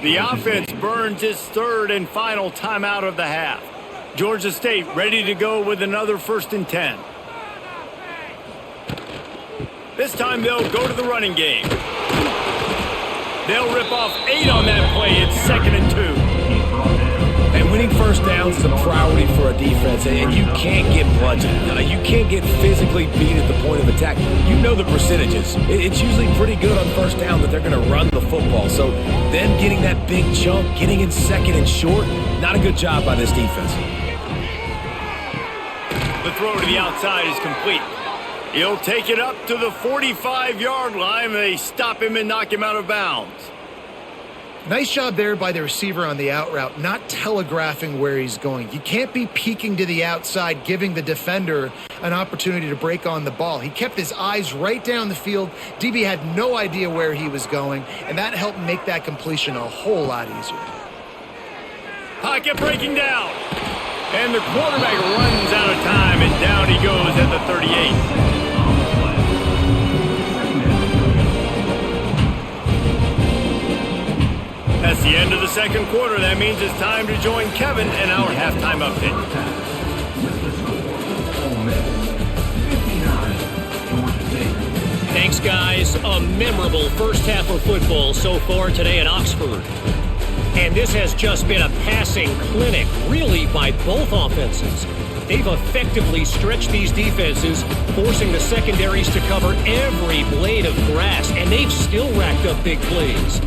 The offense burns its 3rd and final timeout of the half. Georgia State ready to go with another 1st and 10. This time they'll go to the running game. They'll rip off 8 on that play. It's 2nd and 2. And winning first downs is a priority for a defense, and you can't get bludgeoned. You can't get physically beat at the point of attack. You know the percentages. It's usually pretty good on first down that they're going to run the football. So them getting that big chunk, getting in 2nd and short, not a good job by this defense. The throw to the outside is complete. He'll take it up to the 45-yard line. They stop him and knock him out of bounds. Nice job there by the receiver on the out route, not telegraphing where he's going. You can't be peeking to the outside, giving the defender an opportunity to break on the ball. He kept his eyes right down the field. DB had no idea where he was going, and that helped make that completion a whole lot easier. Pocket breaking down. And the quarterback runs out of time, and down he goes at the 38. That's the end of the second quarter. That means it's time to join Kevin in our halftime update. Thanks, guys. A memorable first half of football so far today in Oxford. And this has just been a passing clinic, really, by both offenses. They've effectively stretched these defenses, forcing the secondaries to cover every blade of grass, and they've still racked up big plays.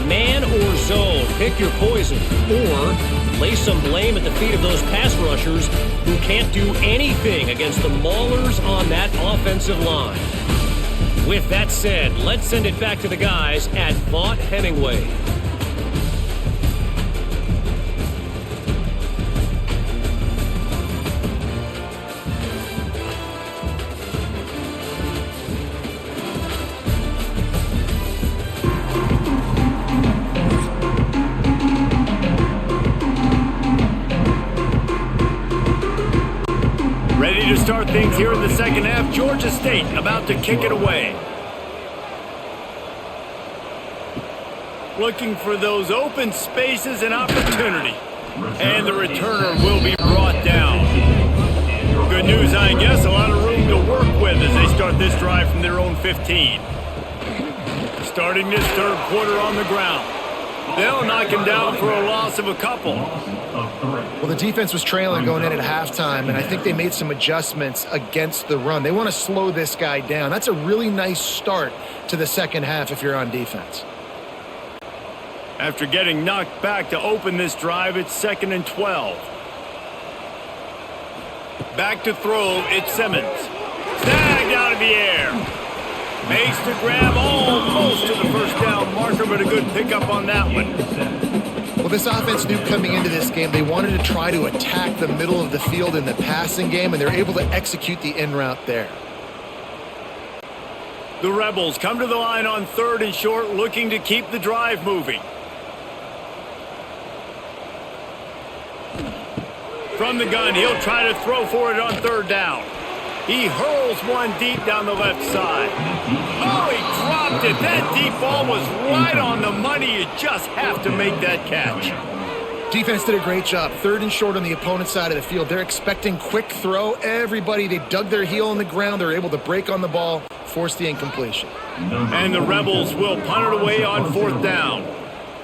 Man or zone, pick your poison, or lay some blame at the feet of those pass rushers who can't do anything against the maulers on that offensive line. With that said, let's send it back to the guys at Vaught-Hemingway. Ready to start things here in the second half. Georgia State about to kick it away. Looking for those open spaces and opportunity. And the returner will be brought down. Good news, I guess. A lot of room to work with as they start this drive from their own 15. Starting this third quarter on the ground. They'll knock him down for a loss of a couple. Well, the defense was trailing going in at halftime, and I think they made some adjustments against the run. They want to slow this guy down. That's a really nice start to the second half if you're on defense. After getting knocked back to open this drive, it's 2nd and 12. Back to throw, it's Simmons. Snagged out of the air. Makes the grab almost to the first down marker, but a good pickup on that one. Well, this offense knew coming into this game they wanted to try to attack the middle of the field in the passing game, and they're able to execute the in route there. The Rebels come to the line on 3rd and short, looking to keep the drive moving. From the gun, he'll try to throw for it on 3rd down. He hurls one deep down the left side. Oh, he dropped it. That deep ball was right on the money. You just have to make that catch. Defense did a great job. 3rd and short on the opponent's side of the field. They're expecting quick throw. Everybody, they dug their heel in the ground. They're able to break on the ball, force the incompletion. And the Rebels will punt it away on 4th down.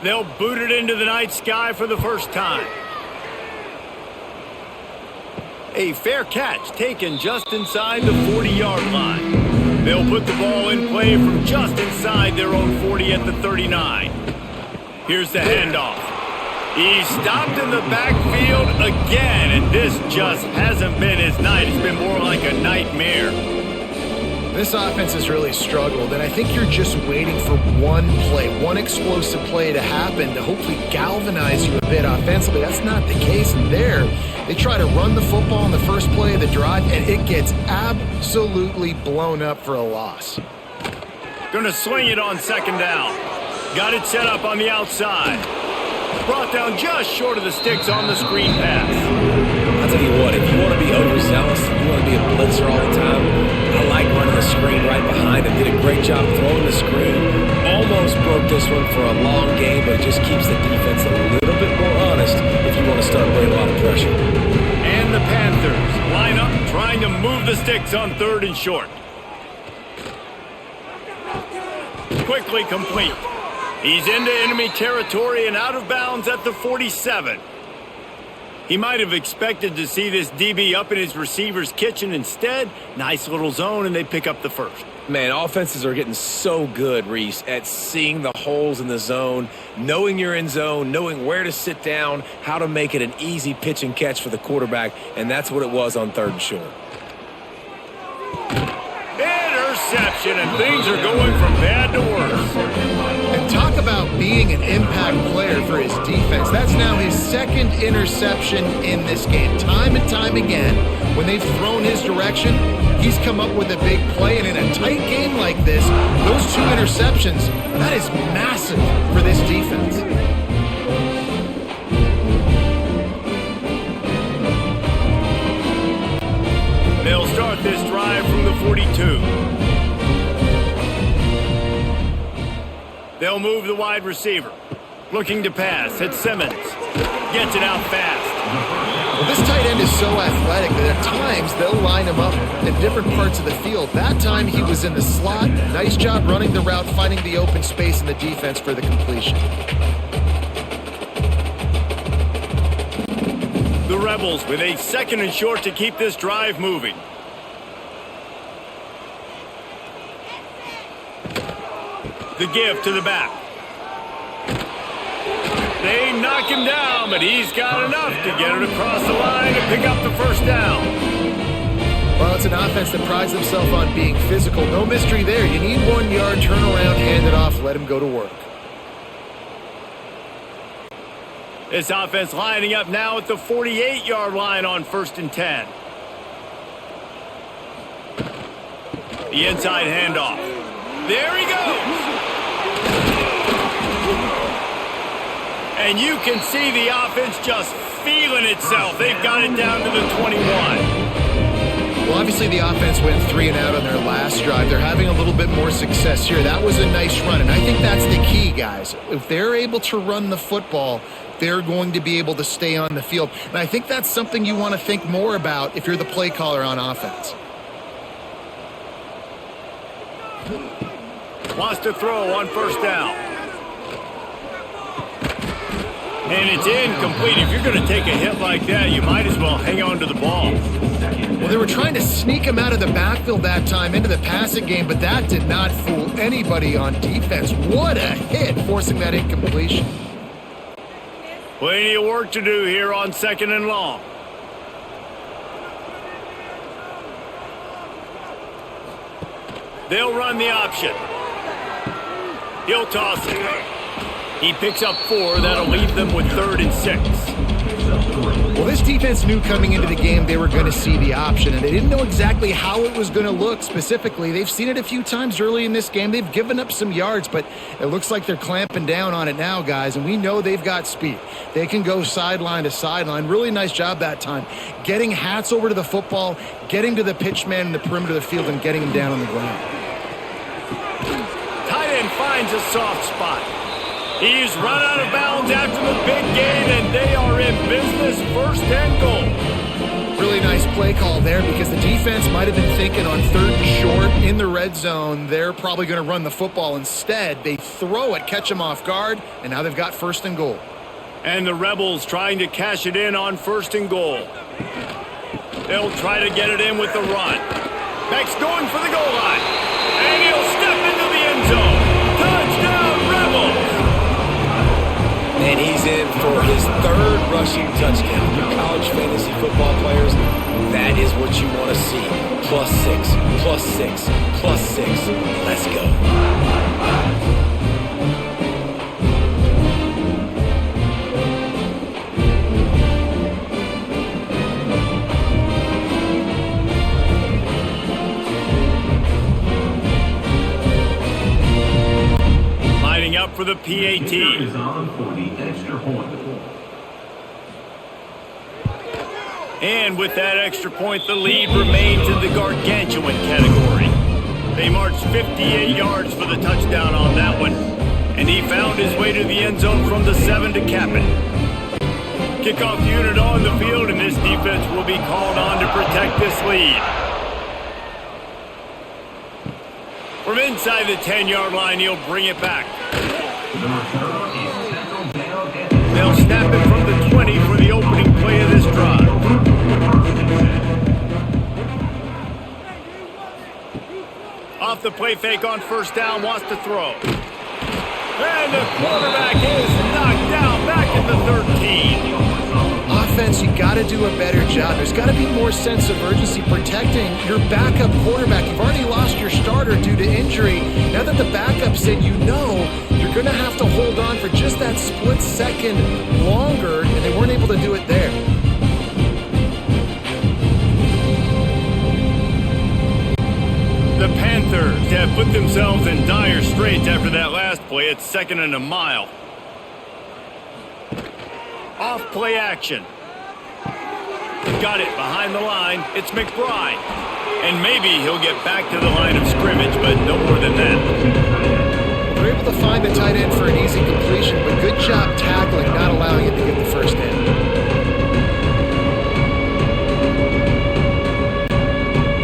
They'll boot it into the night sky for the first time. A fair catch taken just inside the 40-yard line. They'll put the ball in play from just inside their own 40 at the 39. Here's the handoff. He's stopped in the backfield again, and this just hasn't been his night. It's been more like a nightmare. This offense has really struggled, and I think you're just waiting for one play, one explosive play to happen to hopefully galvanize you a bit offensively. That's not the case there. They try to run the football in the first play of the drive, and it gets absolutely blown up for a loss. Gonna swing it on 2nd down. Got it set up on the outside. Brought down just short of the sticks on the screen pass. I'll tell you what, if you want to be overzealous, you want to be a blitzer all the time, I like running the screen right behind him. Did a great job throwing the screen. Almost broke this one for a long game, but it just keeps the defense a little bit more honest if you want to start bringing a lot of pressure. And the Panthers line up trying to move the sticks on 3rd and short. Quickly complete. He's into enemy territory and out of bounds at the 47. He might have expected to see this DB up in his receiver's kitchen. Instead, nice little zone, and they pick up the first. Man, offenses are getting so good, Reese, at seeing the holes in the zone, knowing you're in zone, knowing where to sit down, how to make it an easy pitch and catch for the quarterback, and that's what it was on 3rd and short. Interception, and things are going from bad to worse. And talk about being an impact player for his defense. That's now his second interception in this game. Time and time again, when they've thrown his direction, he's come up with a big play. And in a tight game like this, those 2 interceptions, that is massive for this defense. They'll start this drive from the 42. They'll move the wide receiver. Looking to pass. It's Simmons. Gets it out fast. Well, this tight end is so athletic that at times they'll line him up in different parts of the field. That time he was in the slot. Nice job running the route, finding the open space in the defense for the completion. The Rebels with a 2nd and short to keep this drive moving. The give to the back. They knock him down, but he's got enough to get it across the line and pick up the first down. Well, it's an offense that prides themselves on being physical. No mystery there. You need 1 yard, turn around, hand it off, let him go to work. This offense lining up now at the 48-yard line on 1st and 10. The inside handoff. There he goes. And you can see the offense just feeling itself. They've got it down to the 21. Well, obviously the offense went 3 and out on their last drive. They're having a little bit more success here. That was a nice run, and I think that's the key, guys. If they're able to run the football, they're going to be able to stay on the field. And I think that's something you want to think more about if you're the play caller on offense. Wants to throw on 1st down. And it's incomplete. If you're going to take a hit like that, you might as well hang on to the ball. Well, they were trying to sneak him out of the backfield that time into the passing game, but that did not fool anybody on defense. What a hit, forcing that incompletion. Plenty of work to do here on 2nd and long. They'll run the option. He'll toss it. He picks up 4. That'll leave them with 3rd and 6. Well, this defense knew coming into the game they were going to see the option, and they didn't know exactly how it was going to look specifically. They've seen it a few times early in this game. They've given up some yards, but it looks like they're clamping down on it now, guys, and we know they've got speed. They can go sideline to sideline. Really nice job that time. Getting hats over to the football, getting to the pitch man in the perimeter of the field, and getting him down on the ground. Tight end finds a soft spot. He's run out of bounds after the big gain, and they are in business. 1st and goal. Really nice play call there because the defense might have been thinking on 3rd and short in the red zone, they're probably going to run the football. Instead, they throw it, catch them off guard, and now they've got 1st and goal. And the Rebels trying to cash it in on 1st and goal. They'll try to get it in with the run. Beck's going for the goal line. And he'll step into the end zone. Touchdown, Rebels! And he's in for his 3rd rushing touchdown. For college fantasy football players, that is what you want to see. +6, +6, +6. Let's go. Up for the PAT. Is on for the extra point. And with that extra point, the lead remains in the gargantuan category. They marched 58 yards for the touchdown on that one, and he found his way to the end zone from the 7 to cap it. Kickoff unit on the field, and this defense will be called on to protect this lead. From inside the 10-yard line, he'll bring it back. They'll snap it from the 20 for the opening play of this drive. Off the play fake on 1st down, wants to throw. And the quarterback is knocked down back at the 13. Offense, you got to to do a better job. There's got to be more sense of urgency protecting your backup quarterback. You've already lost your starter due to injury. Now that the backup's in, you know you're going to have to hold on for just that split second longer, and they weren't able to do it there. The Panthers have put themselves in dire straits after that last play. It's 2nd and a mile. Off play action. Got it behind the line. It's McBride. And maybe he'll get back to the line of scrimmage, but no more than that. They're able to find the tight end for an easy completion, but good job tackling, not allowing him to get the first down.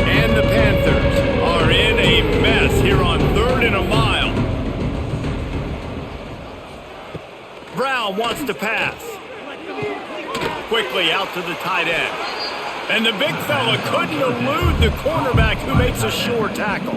And the Panthers are in a mess here on 3rd and a mile. Brown wants to pass. Quickly out to the tight end. And the big fella couldn't elude the cornerback who makes a sure tackle.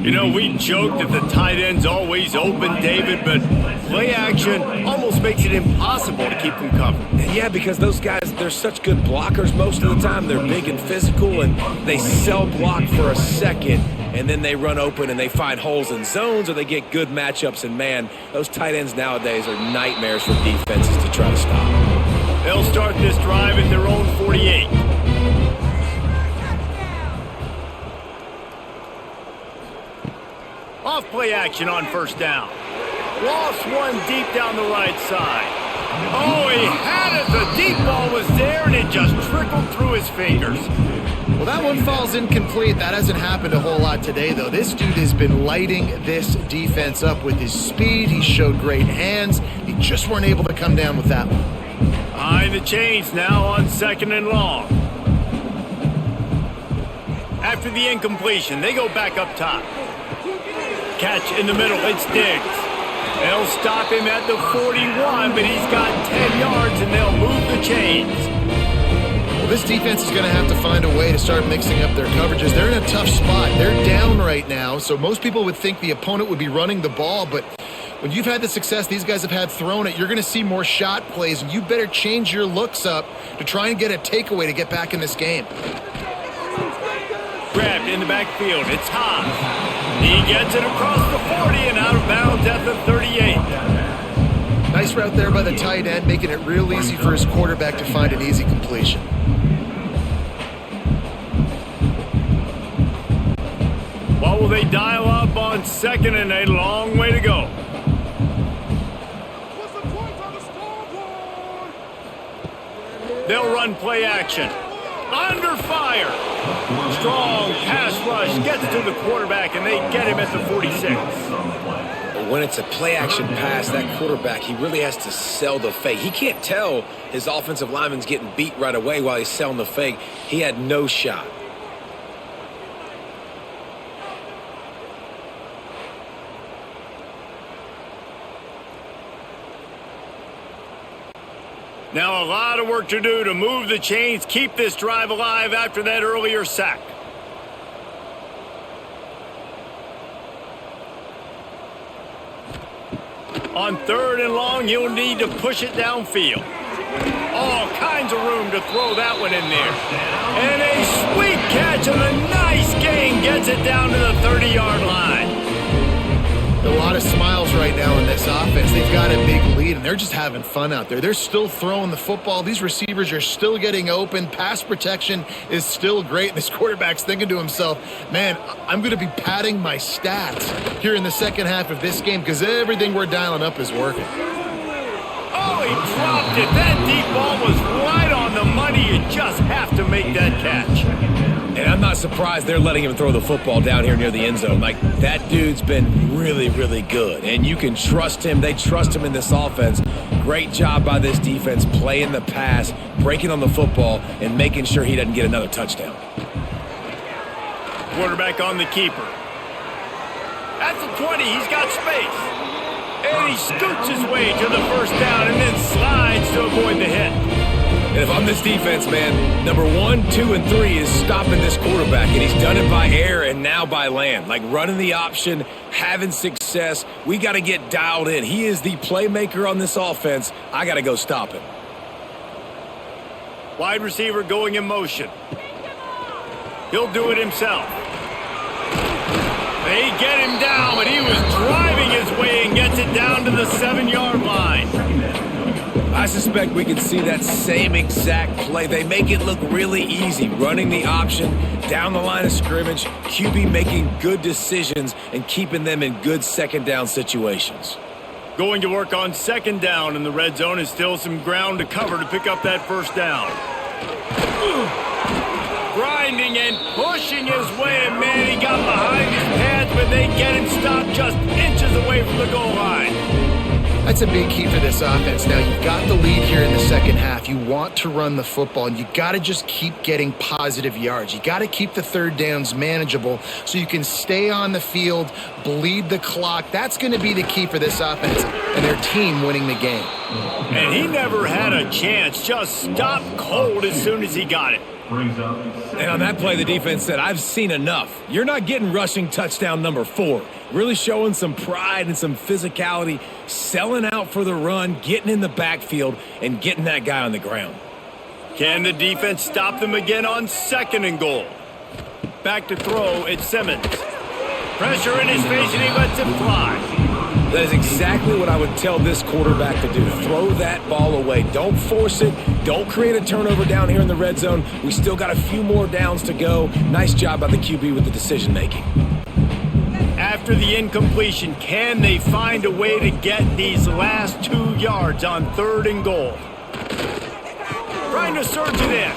You know, we joke that the tight end's always open, David, but play action almost makes it impossible to keep them covered. Yeah, because those guys, they're such good blockers most of the time. They're big and physical, and they cell block for a second, and then they run open and they find holes in zones, or they get good matchups. And, man, those tight ends nowadays are nightmares for defenses to try to stop. They'll start this drive at their own 48. Off play action on 1st down. Lost one deep down the right side. Oh, he had it. The deep ball was there, and it just trickled through his fingers. Well, that one falls incomplete. That hasn't happened a whole lot today, though. This dude has been lighting this defense up with his speed. He showed great hands. He just weren't able to come down with that one. Behind the chains now on 2nd and long. After the incompletion, they go back up top. Catch in the middle, it's Diggs. They'll stop him at the 41, but he's got 10 yards, and they'll move the chains. Well, this defense is going to have to find a way to start mixing up their coverages. They're in a tough spot. They're down right now, so most people would think the opponent would be running the ball, but when you've had the success these guys have had throwing it, you're going to see more shot plays, and you better change your looks up to try and get a takeaway to get back in this game. Grabbed in the backfield, it's Haas. He gets it across the 40 and out of bounds at the 38. Nice route there by the tight end, making it real easy for his quarterback to find an easy completion. What will they dial up on 2nd and a long way to go? They'll run play action. Under fire. Strong pass rush gets to the quarterback, and they get him at the 46. But when it's a play-action pass, that quarterback, he really has to sell the fake. He can't tell his offensive lineman's getting beat right away while he's selling the fake. He had no shot. Now a lot of work to do to move the chains, keep this drive alive after that earlier sack. On 3rd and long, he'll need to push it downfield. All kinds of room to throw that one in there. And a sweet catch and a nice gain gets it down to the 30-yard line. A lot of smiles right now in this offense. They've got a big lead, and they're just having fun out there. They're still throwing the football. These receivers are still getting open. Pass protection is still great. This quarterback's thinking to himself, man, I'm going to be padding my stats here in the second half of this game because everything we're dialing up is working. Oh, he dropped it. That deep ball was right on the money. You just have to make that catch. And I'm not surprised they're letting him throw the football down here near the end zone. Like, that dude's been really, really good. And you can trust him. They trust him in this offense. Great job by this defense playing the pass, breaking on the football, and making sure he doesn't get another touchdown. Quarterback on the keeper. At the 20, he's got space. And he scoots his way to the first down and then slides to avoid the hit. And if I'm this defense, man, number 1, 2, and 3 is stopping this quarterback, and he's done it by air and now by land. Like running the option, having success. We got to get dialed in. He is the playmaker on this offense. I got to go stop him. Wide receiver going in motion. He'll do it himself. They get him down, but he was driving his way and gets it down to the 7-yard line. I suspect we could see that same exact play. They make it look really easy, running the option down the line of scrimmage, QB making good decisions and keeping them in good second down situations. Going to work on second down in the red zone is still some ground to cover to pick up that first down. Grinding and pushing his way, and man, he got behind his pads, but they get him stopped just inches away from the goal line. That's a big key for this offense. Now, you've got the lead here in the second half. You want to run the football, and you got to just keep getting positive yards. You got to keep the third downs manageable so you can stay on the field, bleed the clock. That's going to be the key for this offense and their team winning the game. And he never had a chance. Just stopped cold as soon as he got it. And on that play, the defense said, I've seen enough. You're not getting rushing touchdown number 4. Really showing some pride and some physicality, selling out for the run, getting in the backfield, and getting that guy on the ground. Can the defense stop them again on second and goal? Back to throw, it's Simmons. Pressure in his face, and he lets it fly. That is exactly what I would tell this quarterback to do. Throw that ball away. Don't force it. Don't create a turnover down here in the red zone. We still got a few more downs to go. Nice job by the QB with the decision-making. After the incompletion, can they find a way to get these last 2 yards on third and goal? Trying to surge it in.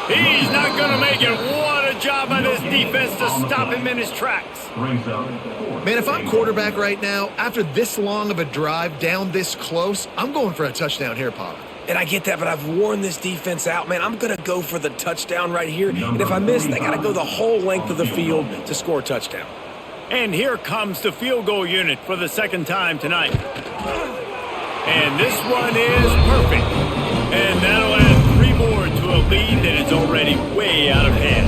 He's not going to make it. What a job by this defense to stop him in his tracks. Man, if I'm quarterback right now, after this long of a drive down this close, I'm going for a touchdown here, Pollard. And I get that, but I've worn this defense out, man. I'm going to go for the touchdown right here. And if I miss, they got to go the whole length of the field to score a touchdown. And here comes the field goal unit for the second time tonight. And this one is perfect. And that'll add 3 more to a lead that is already way out of hand.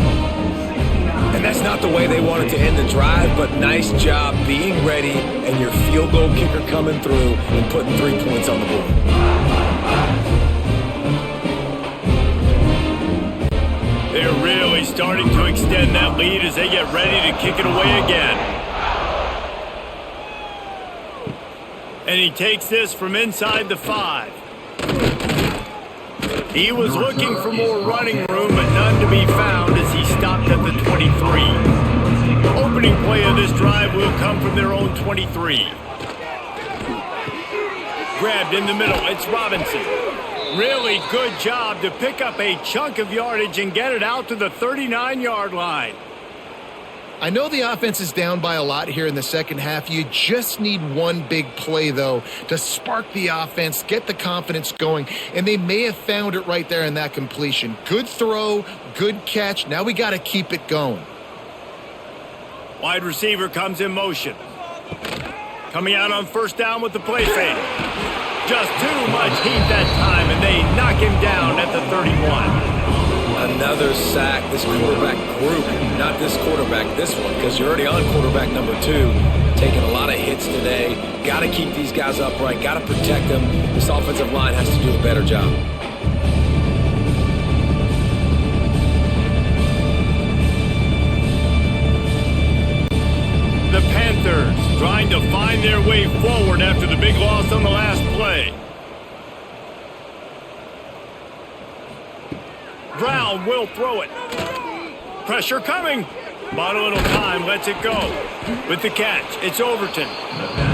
And that's not the way they wanted to end the drive, but nice job being ready and your field goal kicker coming through and putting 3 points on the board. They're really starting to extend that lead as they get ready to kick it away again. And he takes this from inside the 5. He was looking for more running room, but none to be found as he stopped at the 23. Opening play of this drive will come from their own 23. Grabbed in the middle, it's Robinson. Really good job to pick up a chunk of yardage and get it out to the 39-yard line. I know the offense is down by a lot here in the second half. You just need one big play, though, to spark the offense, get the confidence going, and they may have found it right there in that completion. Good throw, good catch. Now we got to keep it going. Wide receiver comes in motion. Coming out on first down with the play fake. Just too much heat that time, and they knock him down at the 31. Another sack. This quarterback group, not this quarterback, this one, because you're already on quarterback number 2. Taking a lot of hits today. Got to keep these guys upright. Got to protect them. This offensive line has to do a better job. The Panthers trying to find their way forward after the big loss on the last play. Brown will throw it. Pressure coming. Bought a little time, lets it go. With the catch, it's Overton.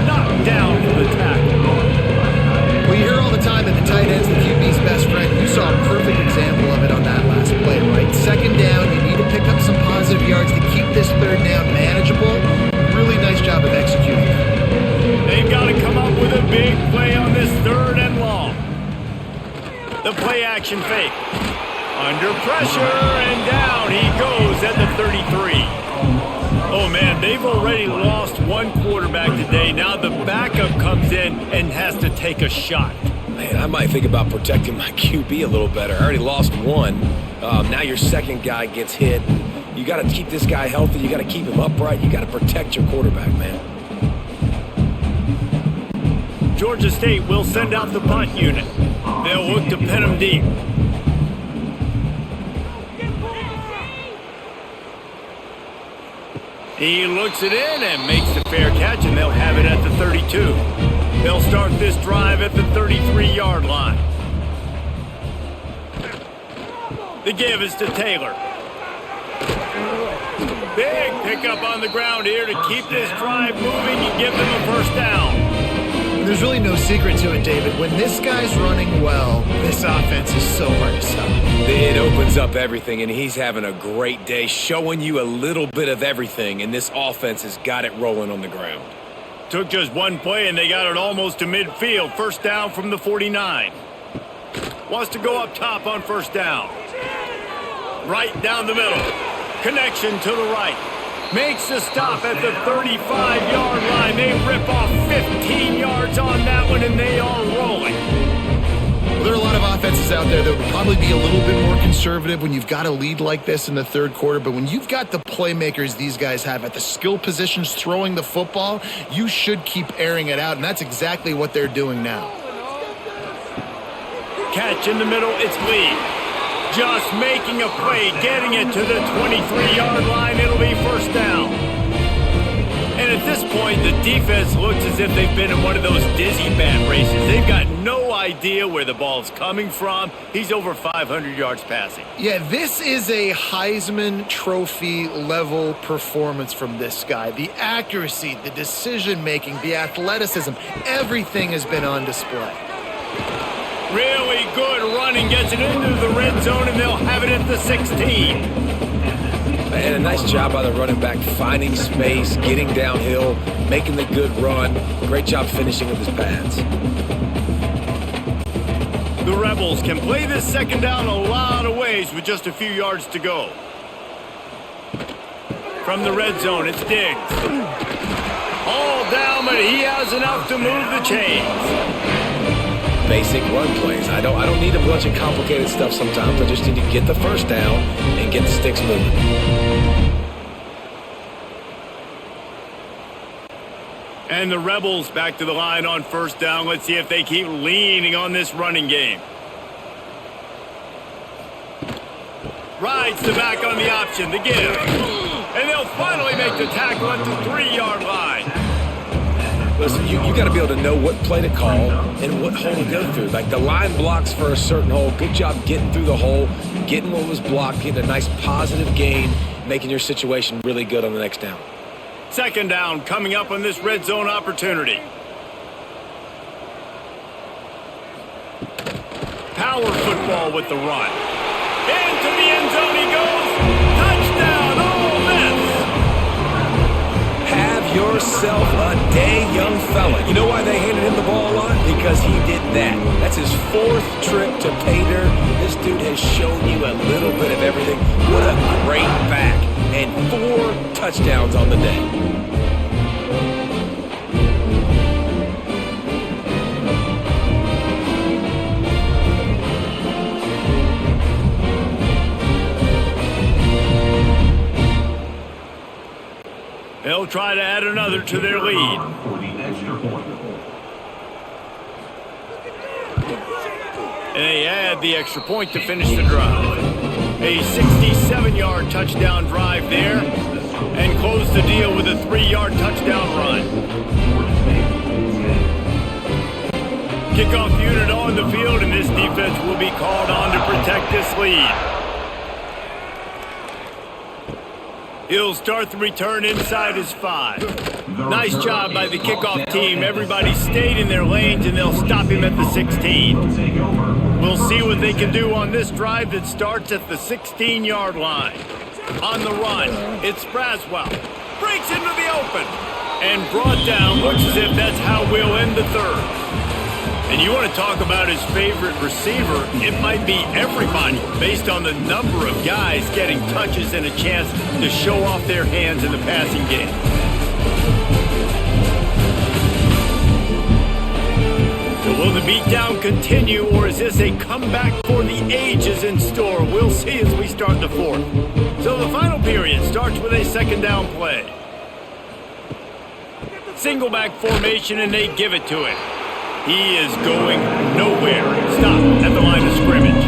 Knocked down for the tackle. We hear all the time that the tight end's the QB's best friend. You saw a perfect example of it on that last play, right? Second down, you need to pick up some positive yards to keep this third down manageable. Really nice job of executing that. They've got to come up with a big play on this third and long. The play action fake. Under pressure, and down he goes at the 33. Oh, man, they've already lost one quarterback today. Now the backup comes in and has to take a shot. Man, I might think about protecting my QB a little better. I already lost one. Now your second guy gets hit. You got to keep this guy healthy. You got to keep him upright. You got to protect your quarterback, man. Georgia State will send out the punt unit. They'll look to pin him deep. He looks it in and makes the fair catch, and they'll have it at the 32. They'll start this drive at the 33-yard line. The give is to Taylor. Big pickup on the ground here to keep this drive moving and give them a first down. There's really no secret to it, David. When this guy's running well, this offense is so hard to stop. It opens up everything, and he's having a great day, showing you a little bit of everything, and this offense has got it rolling on the ground. Took just one play, and they got it almost to midfield. First down from the 49. Wants to go up top on first down. Right down the middle. Connection to the right. Makes the stop at the 35-yard line. They rip off 15 yards on that one, and they are rolling. Well, there are a lot of offenses out there that would probably be a little bit more conservative when you've got a lead like this in the third quarter. But when you've got the playmakers these guys have at the skill positions throwing the football, you should keep airing it out, and that's exactly what they're doing now. Catch in the middle, it's Lee. Just making a play, getting it to the 23-yard line. It'll be first down. And at this point, the defense looks as if they've been in one of those dizzy bat races. They've got no idea where the ball's coming from. He's over 500 yards passing. Yeah, this is a Heisman Trophy level performance from this guy. The accuracy, the decision-making, the athleticism, everything has been on display. Really good running, gets it into the red zone, and they'll have it at the 16. And a nice job by the running back, finding space, getting downhill, making the good run. Great job finishing with his pads. The Rebels can play this second down a lot of ways with just a few yards to go. From the red zone, it's Diggs. All down, but he has enough to move the chains. Basic run plays. I don't need a bunch of complicated stuff sometimes. I just need to get the first down and get the sticks moving. And the Rebels back to the line on first down. Let's see if they keep leaning on this running game. Rides the back on the option, the give. And they'll finally make the tackle at the 3-yard line. Listen, you got to be able to know what play to call and what hole to go through. Like the line blocks for a certain hole. Good job getting through the hole, getting what was blocked, getting a nice positive gain, making your situation really good on the next down. Second down coming up on this red zone opportunity. Power football with the run. Into the end zone he goes. Touchdown, Ole Miss. Have yourself a day, young fella. You know why they handed him the ball a lot? Because he did that. That's his 4th trip to pay dirt. This dude has shown you a little bit of everything. What a great back. And 4 touchdowns on the day. They'll try to add another to their lead. For the extra point. And they add the extra point to finish the drive. A 67-yard touchdown drive there, and close the deal with a 3-yard touchdown run. Kickoff unit on the field, and this defense will be called on to protect this lead. He'll start the return inside his 5. Nice job by the kickoff team. Everybody stayed in their lanes, and they'll stop him at the 16. We'll see what they can do on this drive that starts at the 16-yard line. On the run, it's Braswell. Breaks into the open. And brought down. Looks as if that's how we'll end the third. And you want to talk about his favorite receiver, it might be everybody based on the number of guys getting touches and a chance to show off their hands in the passing game. So will the beatdown continue, or is this a comeback for the ages in store? We'll see as we start the 4th. So the final period starts with a second down play. Single back formation, and they give it to him. He is going nowhere. Stop at the line of scrimmage.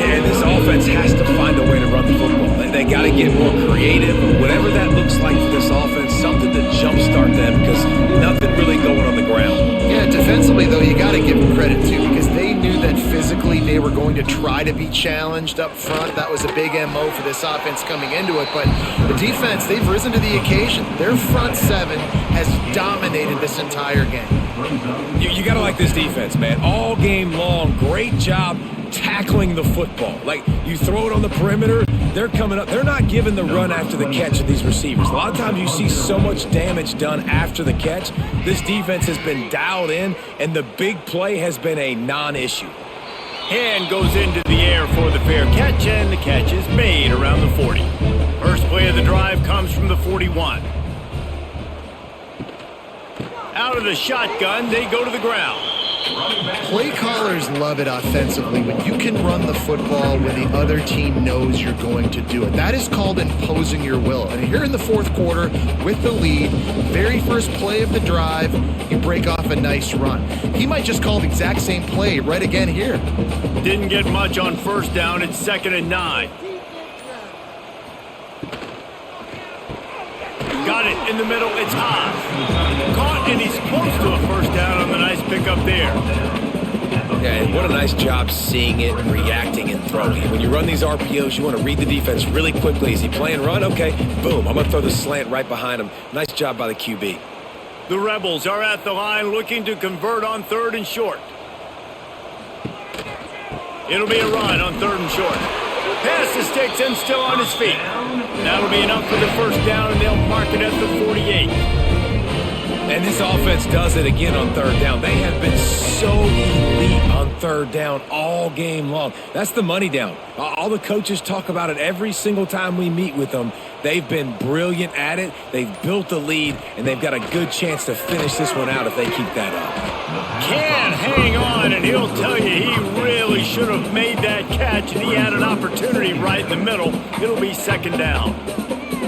And this offense has to find a way to run the football. They got to get get more creative, whatever that looks like for this offense, something to jumpstart them because nothing really going on the ground. Yeah, defensively, though, you got to give them credit, too, because they knew that physically they were going to try to be challenged up front. That was a big MO for this offense coming into it. But the defense, they've risen to the occasion. Their front seven has dominated this entire game. You got to like this defense, man. All game long, great job tackling the football. Like, you throw it on the perimeter, they're coming up. They're not giving the run after the catch of these receivers. A lot of times you see so much damage done after the catch. This defense has been dialed in, and the big play has been a non-issue. Hand goes into the air for the fair catch, and the catch is made around the 40. First play of the drive comes from the 41. Out of the shotgun, they go to the ground. Play callers love it offensively when you can run the football when the other team knows you're going to do it. That is called imposing your will. And here in the fourth quarter with the lead, very first play of the drive, you break off a nice run. He might just call the exact same play right again here. Didn't get much on first down. It's 2nd and 9. Got it in the middle. It's Haas. Caught, and he's close to a first down on the nice pickup there. Yeah, and what a nice job seeing it, reacting, and throwing it. When you run these RPOs, you want to read the defense really quickly. Is he playing run? Okay, boom. I'm going to throw the slant right behind him. Nice job by the QB. The Rebels are at the line looking to convert on 3rd and short. It'll be a run on 3rd and short. Pass the sticks and still on his feet. That'll be enough for the first down, and they'll mark it at the 48. And this offense does it again on 3rd down. They have been so elite on 3rd down all game long. That's the money down. All the coaches talk about it every single time we meet with them. They've been brilliant at it. They've built the lead, and they've got a good chance to finish this one out if they keep that up. Can't hang on, and he'll tell you he really should have made that catch, and he had an opportunity right in the middle. It'll be 2nd down.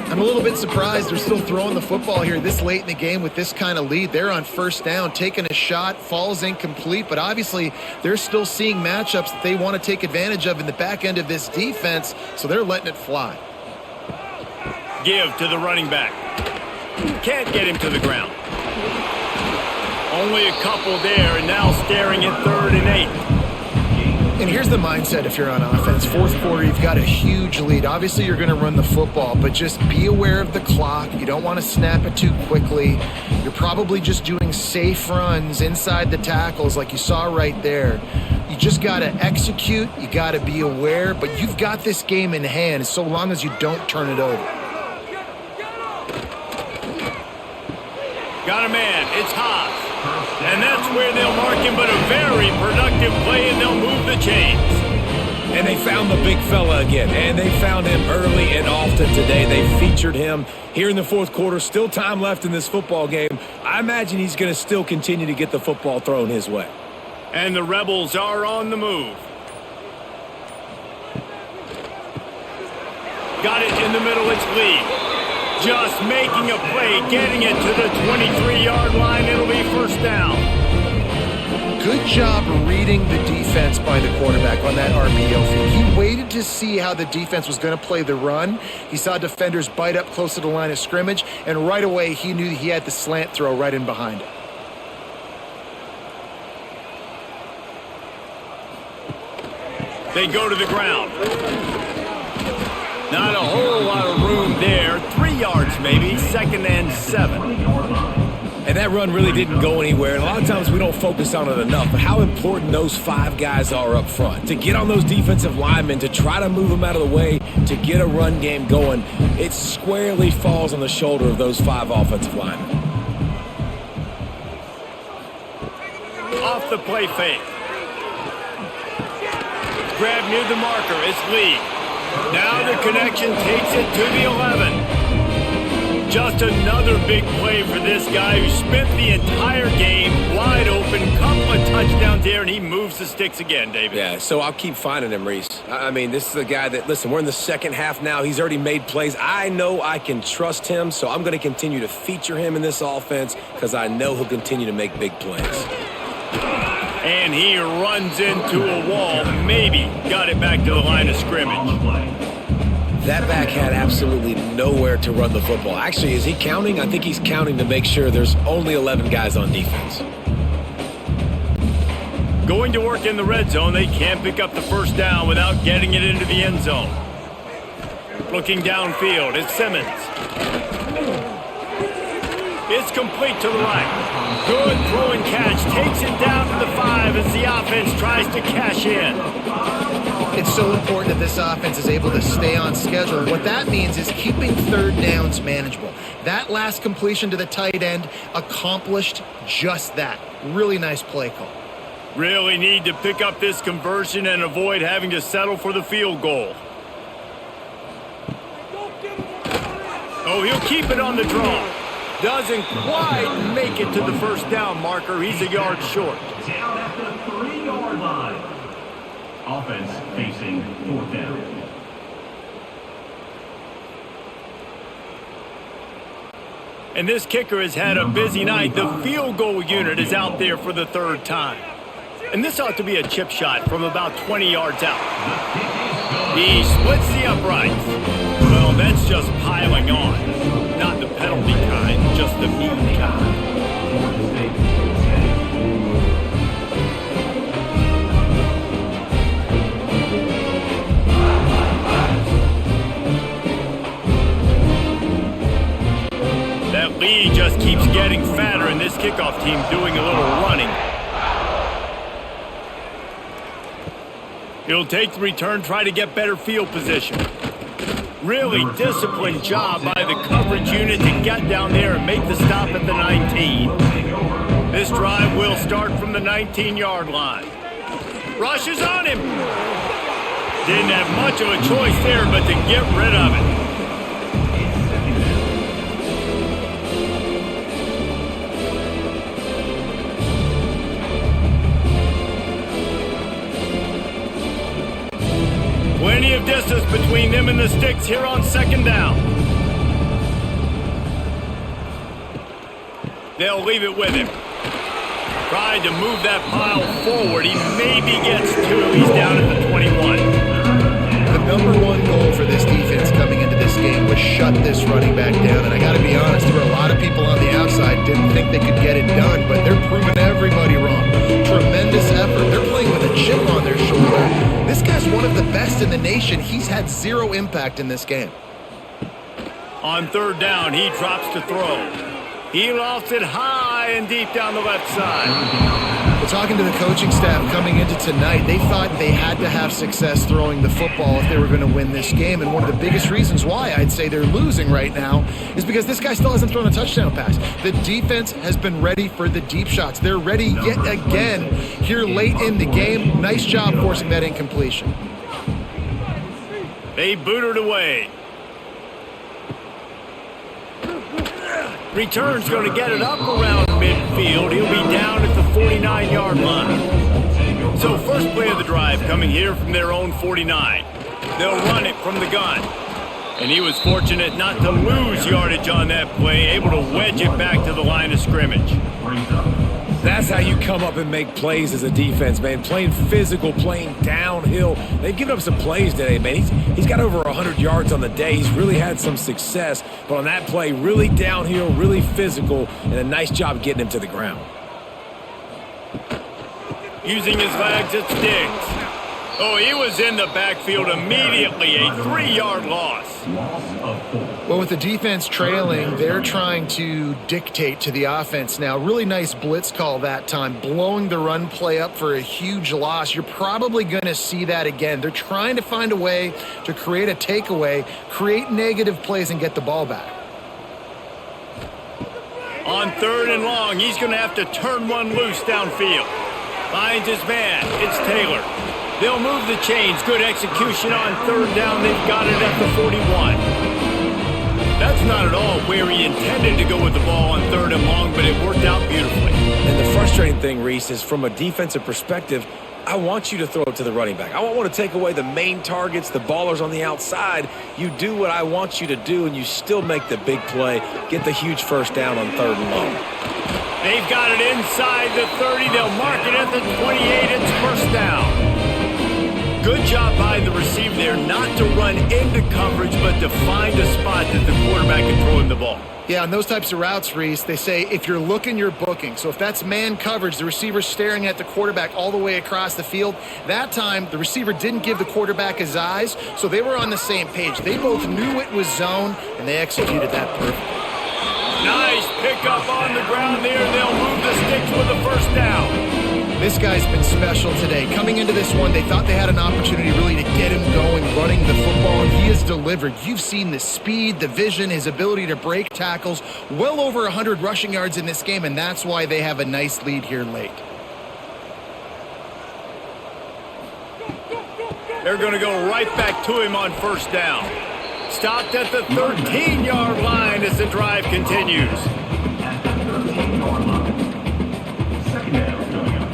I'm a little bit surprised they're still throwing the football here this late in the game with this kind of lead. They're on first down, taking a shot, falls incomplete, but obviously they're still seeing matchups that they want to take advantage of in the back end of this defense, so they're letting it fly. Give to the running back. Can't get him to the ground. Only a couple there, and now staring at 3rd and 8. And here's the mindset if you're on offense. Fourth quarter, you've got a huge lead. Obviously, you're going to run the football, but just be aware of the clock. You don't want to snap it too quickly. You're probably just doing safe runs inside the tackles like you saw right there. You just got to execute. You got to be aware, but you've got this game in hand so long as you don't turn it over. Got a man. It's Haas. And that's where they'll mark him, but a very productive play, and they'll move the chains. And they found the big fella again, and they found him early and often today. They featured him here in the fourth quarter. Still time left in this football game. I imagine he's going to still continue to get the football thrown his way. And the Rebels are on the move. Got it in the middle. It's Lee. Just making a play, getting it to the 23-yard line. It'll be first down. Good job reading the defense by the quarterback on that RPO feed. He waited to see how the defense was going to play the run. He saw defenders bite up close to the line of scrimmage, and right away he knew he had the slant throw right in behind it. They go to the ground. Not a whole lot of room there. 3 yards maybe, 2nd and 7. And that run really didn't go anywhere. And a lot of times we don't focus on it enough, but how important those 5 guys are up front. To get on those defensive linemen, to try to move them out of the way, to get a run game going, it squarely falls on the shoulder of those 5 offensive linemen. Off the play fake. Grab near the marker. It's Lee. Now the connection takes it to the 11. Just another big play for this guy who spent the entire game wide open. Couple of touchdowns there, and he moves the sticks again, David. Yeah, so I'll keep finding him, Reese. I mean, this is a guy that, listen, we're in the second half now. He's already made plays. I know I can trust him, so I'm going to continue to feature him in this offense because I know he'll continue to make big plays. And he runs into a wall. Maybe got it back to the line of scrimmage. That back had absolutely nowhere to run the football. Actually, is he counting? I think he's counting to make sure there's only 11 guys on defense. Going to work in the red zone, they can't pick up the first down without getting it into the end zone. Looking downfield, it's Simmons. It's complete to the right. Good throw and catch. Takes it down to the 5 as the offense tries to cash in. It's so important that this offense is able to stay on schedule. What that means is keeping third downs manageable. That last completion to the tight end accomplished just that. Really nice play call. Really need to pick up this conversion and avoid having to settle for the field goal. Oh, he'll keep it on the draw. Doesn't quite make it to the first down marker. He's a yard short. Down at the 3-yard line. Offense facing 4th down. And this kicker has had a busy night. The field goal unit is out there for the 3rd time. And this ought to be a chip shot from about 20 yards out. He splits the uprights. Well, that's just piling on. Not the penalty kind, just the mean kind. That lead just keeps getting fatter, and this kickoff team doing a little running. He'll take the return, try to get better field position. Really disciplined job by the coverage unit to get down there and make the stop at the 19. This drive will start from the 19-yard line. Rushes on him. Didn't have much of a choice there but to get rid of it. Plenty of distance between them and the sticks here on 2nd down. They'll leave it with him. Tried to move that pile forward. He maybe gets 2. He's down at the 21. The #1 goal for this defense coming into this game was shut this running back down. And I got to be honest, there were a lot of people on the outside didn't think they could get it done, but they're proving everybody wrong. Tremendous effort. They're playing with a chip on their shoulder. This guy's one of the best in the nation. He's had 0 impact in this game. On 3rd down, he drops to throw. He lofts it high and deep down the left side. Well, talking to the coaching staff coming into tonight, they thought they had to have success throwing the football if they were going to win this game. And one of the biggest reasons why I'd say they're losing right now is because this guy still hasn't thrown a touchdown pass. The defense has been ready for the deep shots. They're ready yet again here late in the game. Nice job forcing that incompletion. They boot it away. Return's going to get it up around midfield. He'll be down at the 49-yard line. So first play of the drive coming here from their own 49. They'll run it from the gun. And he was fortunate not to lose yardage on that play, able to wedge it back to the line of scrimmage. That's how you come up and make plays as a defense, man. Playing physical, playing downhill. They've given up some plays today, man. He's got over 100 yards on the day. He's really had some success. But on that play, really downhill, really physical, and a nice job getting him to the ground. Using his legs, it's Diggs. Oh, he was in the backfield immediately. A 3-yard loss. Well, with the defense trailing, they're trying to dictate to the offense now. Really nice blitz call that time, blowing the run play up for a huge loss. You're probably going to see that again. They're trying to find a way to create a takeaway, create negative plays, and get the ball back. On 3rd and long, he's going to have to turn one loose downfield. Finds his man. It's Taylor. They'll move the chains. Good execution on 3rd down. They've got it at the 41. That's not at all where he intended to go with the ball on 3rd and long, but it worked out beautifully. And the frustrating thing, Reese, is from a defensive perspective, I want you to throw it to the running back. I don't want to take away the main targets, the ballers on the outside. You do what I want you to do, and you still make the big play, get the huge first down on 3rd and long. They've got it inside the 30. They'll mark it at the 28. It's first down. Good job by the receiver there not to run into coverage. coverage, but to find a spot that the quarterback can throw him the ball. Yeah, on those types of routes, Reese, they say if you're looking, you're booking. So if that's man coverage, the receiver's staring at the quarterback all the way across the field. That time, the receiver didn't give the quarterback his eyes, so they were on the same page. They both knew it was zone, and they executed that perfectly. Nice pickup on the ground there. They'll move the sticks with the first down. This guy's been special today. Coming into this one, they thought they had an opportunity really to get him going, running the football, and he has delivered. You've seen the speed, the vision, his ability to break tackles, well over 100 rushing yards in this game, and that's why they have a nice lead here late. They're going to go right back to him on first down. Stopped at the 13-yard line as the drive continues. At the 13-yard line. Second down coming up.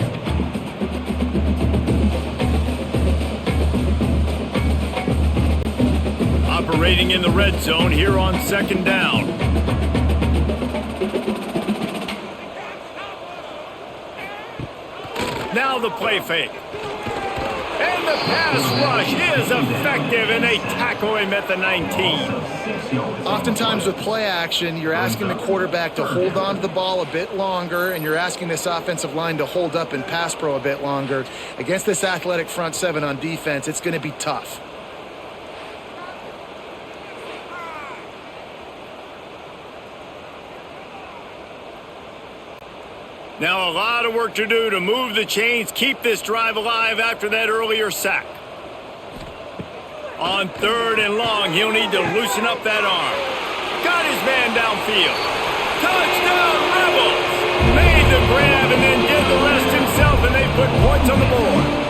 Operating in the red zone here on second down. Now the play fake. And the pass rush is effective, and they tackle him at the 19. Oftentimes with play action, you're asking the quarterback to hold on to the ball a bit longer, and you're asking this offensive line to hold up in pass pro a bit longer. Against this athletic front seven on defense, it's going to be tough. Now a lot of work to do to move the chains, keep this drive alive after that earlier sack. On third and long, he'll need to loosen up that arm. Got his man downfield. Touchdown, Rebels! Made the grab and then did the rest himself, and they put points on the board.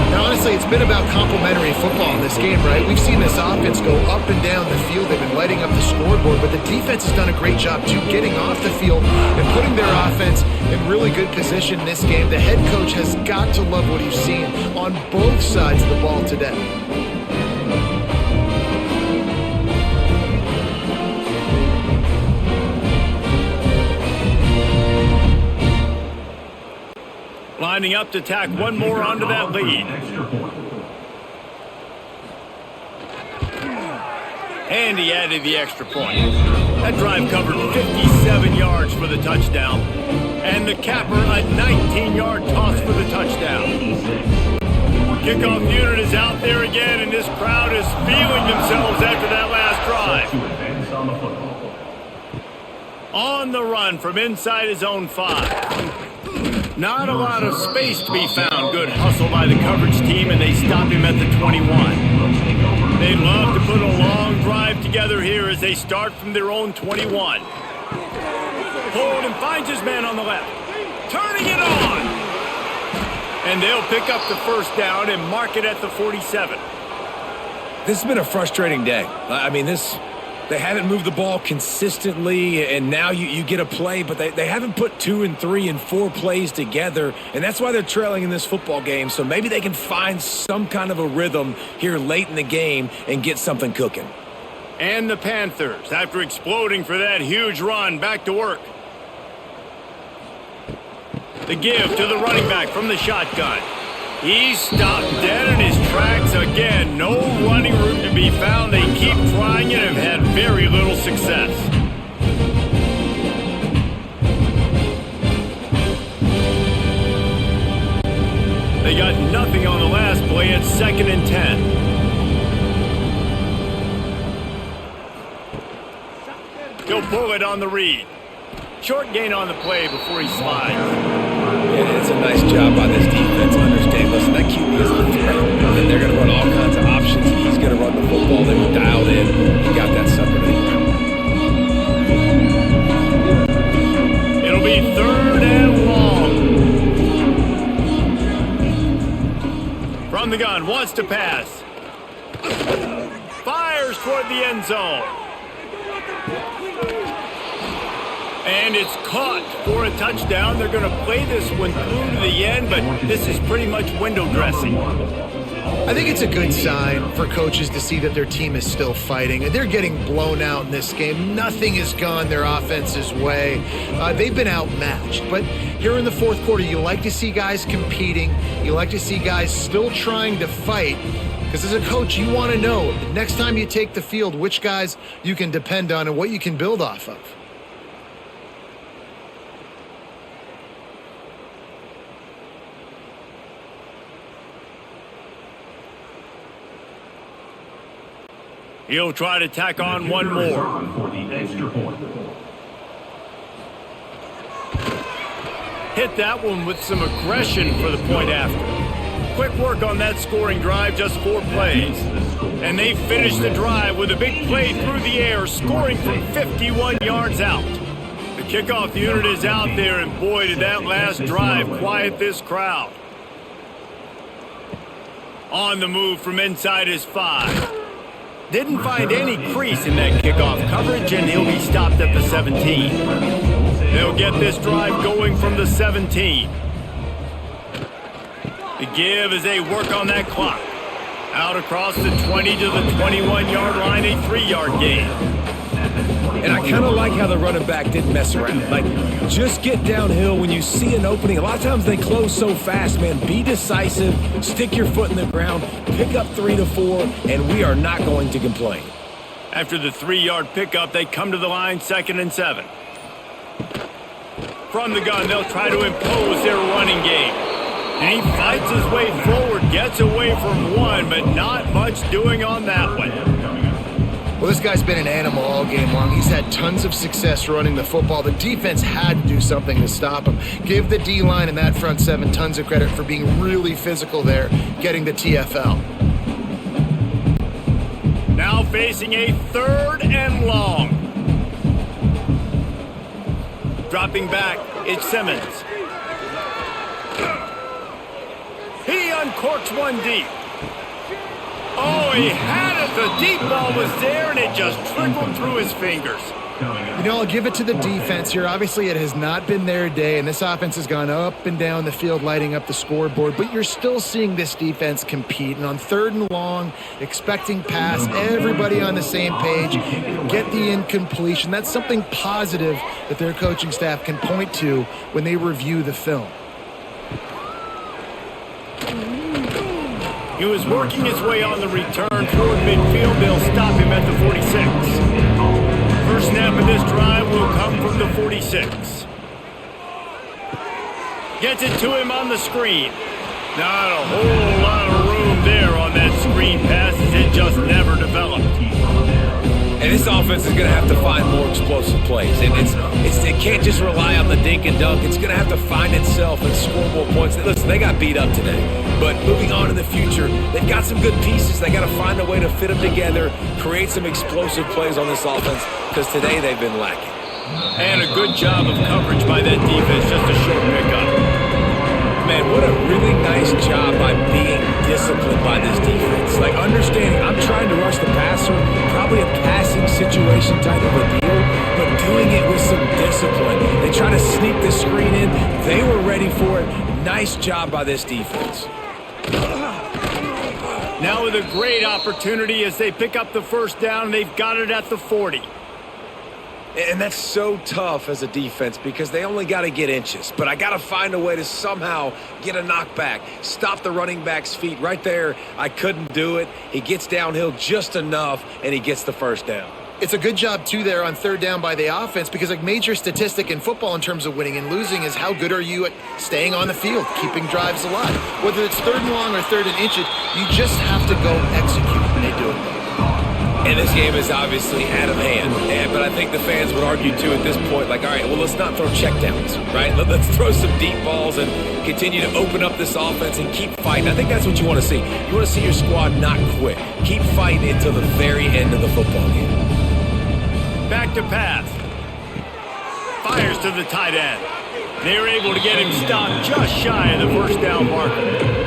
Now, honestly, it's been about complementary football in this game, right? We've seen this offense go up and down the field. They've been lighting up the scoreboard, but the defense has done a great job, too, getting off the field and putting their offense in really good position in this game. The head coach has got to love what he's seen on both sides of the ball today. Lining up to tack one more onto that lead. And he added the extra point. That drive covered 57 yards for the touchdown. And the capper, a 19-yard toss for the touchdown. Kickoff unit is out there again, and this crowd is feeling themselves after that last drive. On the run from inside his own 5. Not a lot of space to be found. Good hustle by the coverage team, and they stop him at the 21. They love to put a long drive together here as they start from their own 21. Hold and finds his man on the left. Turning it on! And they'll pick up the first down and mark it at the 47. This has been a frustrating day. I mean, they haven't moved the ball consistently, and now you get a play, but they haven't put 2 and 3 and 4 plays together, and that's why they're trailing in this football game. So maybe they can find some kind of a rhythm here late in the game and get something cooking. And the Panthers, after exploding for that huge run, back to work. The give to the running back from the shotgun. He's stopped dead in his tracks again. No running room to be found. They keep trying it and have had very little success. They got nothing on the last play. It's 2nd and 10. He'll pull it on the read. Short gain on the play before he slides. Yeah, it's a nice job by this defense to understand, listen, that QB is a threat, and they're going to run all kinds of options. He's going to run the football. They were dialed in. He got that sucker to the ground. It'll be 3rd and long. From the gun, wants to pass. Fires toward the end zone. And it's caught for a touchdown. They're going to play this one through to the end, but this is pretty much window dressing. I think it's a good sign for coaches to see that their team is still fighting. They're getting blown out in this game. Nothing has gone their offense's way. They've been outmatched. But here in the fourth quarter, you like to see guys competing. You like to see guys still trying to fight. Because as a coach, you want to know, next time you take the field, which guys you can depend on and what you can build off of. He'll try to tack on one more. For the extra point. Hit that one with some aggression for the point after. Quick work on that scoring drive, just 4 plays. And they finish the drive with a big play through the air, scoring from 51 yards out. The kickoff unit is out there, and boy, did that last drive quiet this crowd. On the move from inside his 5. Didn't find any crease in that kickoff coverage, and he'll be stopped at the 17. They'll get this drive going from the 17. The give as they work on that clock. Out across the 20 to the 21-yard line, a 3-yard gain. And I kind of like how the running back didn't mess around. Like, just get downhill when you see an opening. A lot of times they close so fast, man. Be decisive, stick your foot in the ground, pick up 3 to 4, and we are not going to complain. After the 3-yard pickup, they come to the line, 2nd and 7. From the gun, they'll try to impose their running game. And he fights his way forward, gets away from one, but not much doing on that one. Well, this guy's been an animal all game long. He's had tons of success running the football. The defense had to do something to stop him. Give the D-line and that front 7 tons of credit for being really physical there, getting the TFL. Now facing a 3rd and long. Dropping back, it's Simmons. He uncorks one deep. Oh, he had it. The deep ball was there, and it just trickled through his fingers. You know, I'll give it to the defense here. Obviously, it has not been their day, and this offense has gone up and down the field, lighting up the scoreboard. But you're still seeing this defense compete. And on 3rd and long, expecting pass, everybody on the same page, get the incompletion. That's something positive that their coaching staff can point to when they review the film. He was working his way on the return toward midfield. They'll stop him at the 46. First snap of this drive will come from the 46. Gets it to him on the screen. Not a whole lot of room there on that screen pass, as it just never developed. And this offense is going to have to find more explosive plays. And it can't just rely on the dink and dunk. It's going to have to find itself and score more points. Listen, they got beat up today. But moving on in the future, they've got some good pieces. They got to find a way to fit them together, create some explosive plays on this offense, because today they've been lacking. And a good job of coverage by that defense, just a short pickup. Man, what a really nice job by being disciplined by this defense. Like, understanding I'm trying to rush the passer, probably a passing situation type of a deal, but doing it with some discipline. They try to sneak the screen in. They were ready for it. Nice job by this defense. Now with a great opportunity as they pick up the first down, they've got it at the 40. And that's so tough as a defense because they only got to get inches. But I got to find a way to somehow get a knockback, stop the running back's feet. Right there, I couldn't do it. He gets downhill just enough, and he gets the first down. It's a good job, too, there on 3rd down by the offense because a major statistic in football in terms of winning and losing is how good are you at staying on the field, keeping drives alive. Whether it's 3rd and long or 3rd and inches, you just have to go execute, and they do it. And this game is obviously out of hand. But I think the fans would argue, too, at this point, like, all right, well, let's not throw checkdowns, right? Let's throw some deep balls and continue to open up this offense and keep fighting. I think that's what you want to see. You want to see your squad not quit. Keep fighting until the very end of the football game. Back to pass. Fires to the tight end. They were able to get him stopped just shy of the first down marker.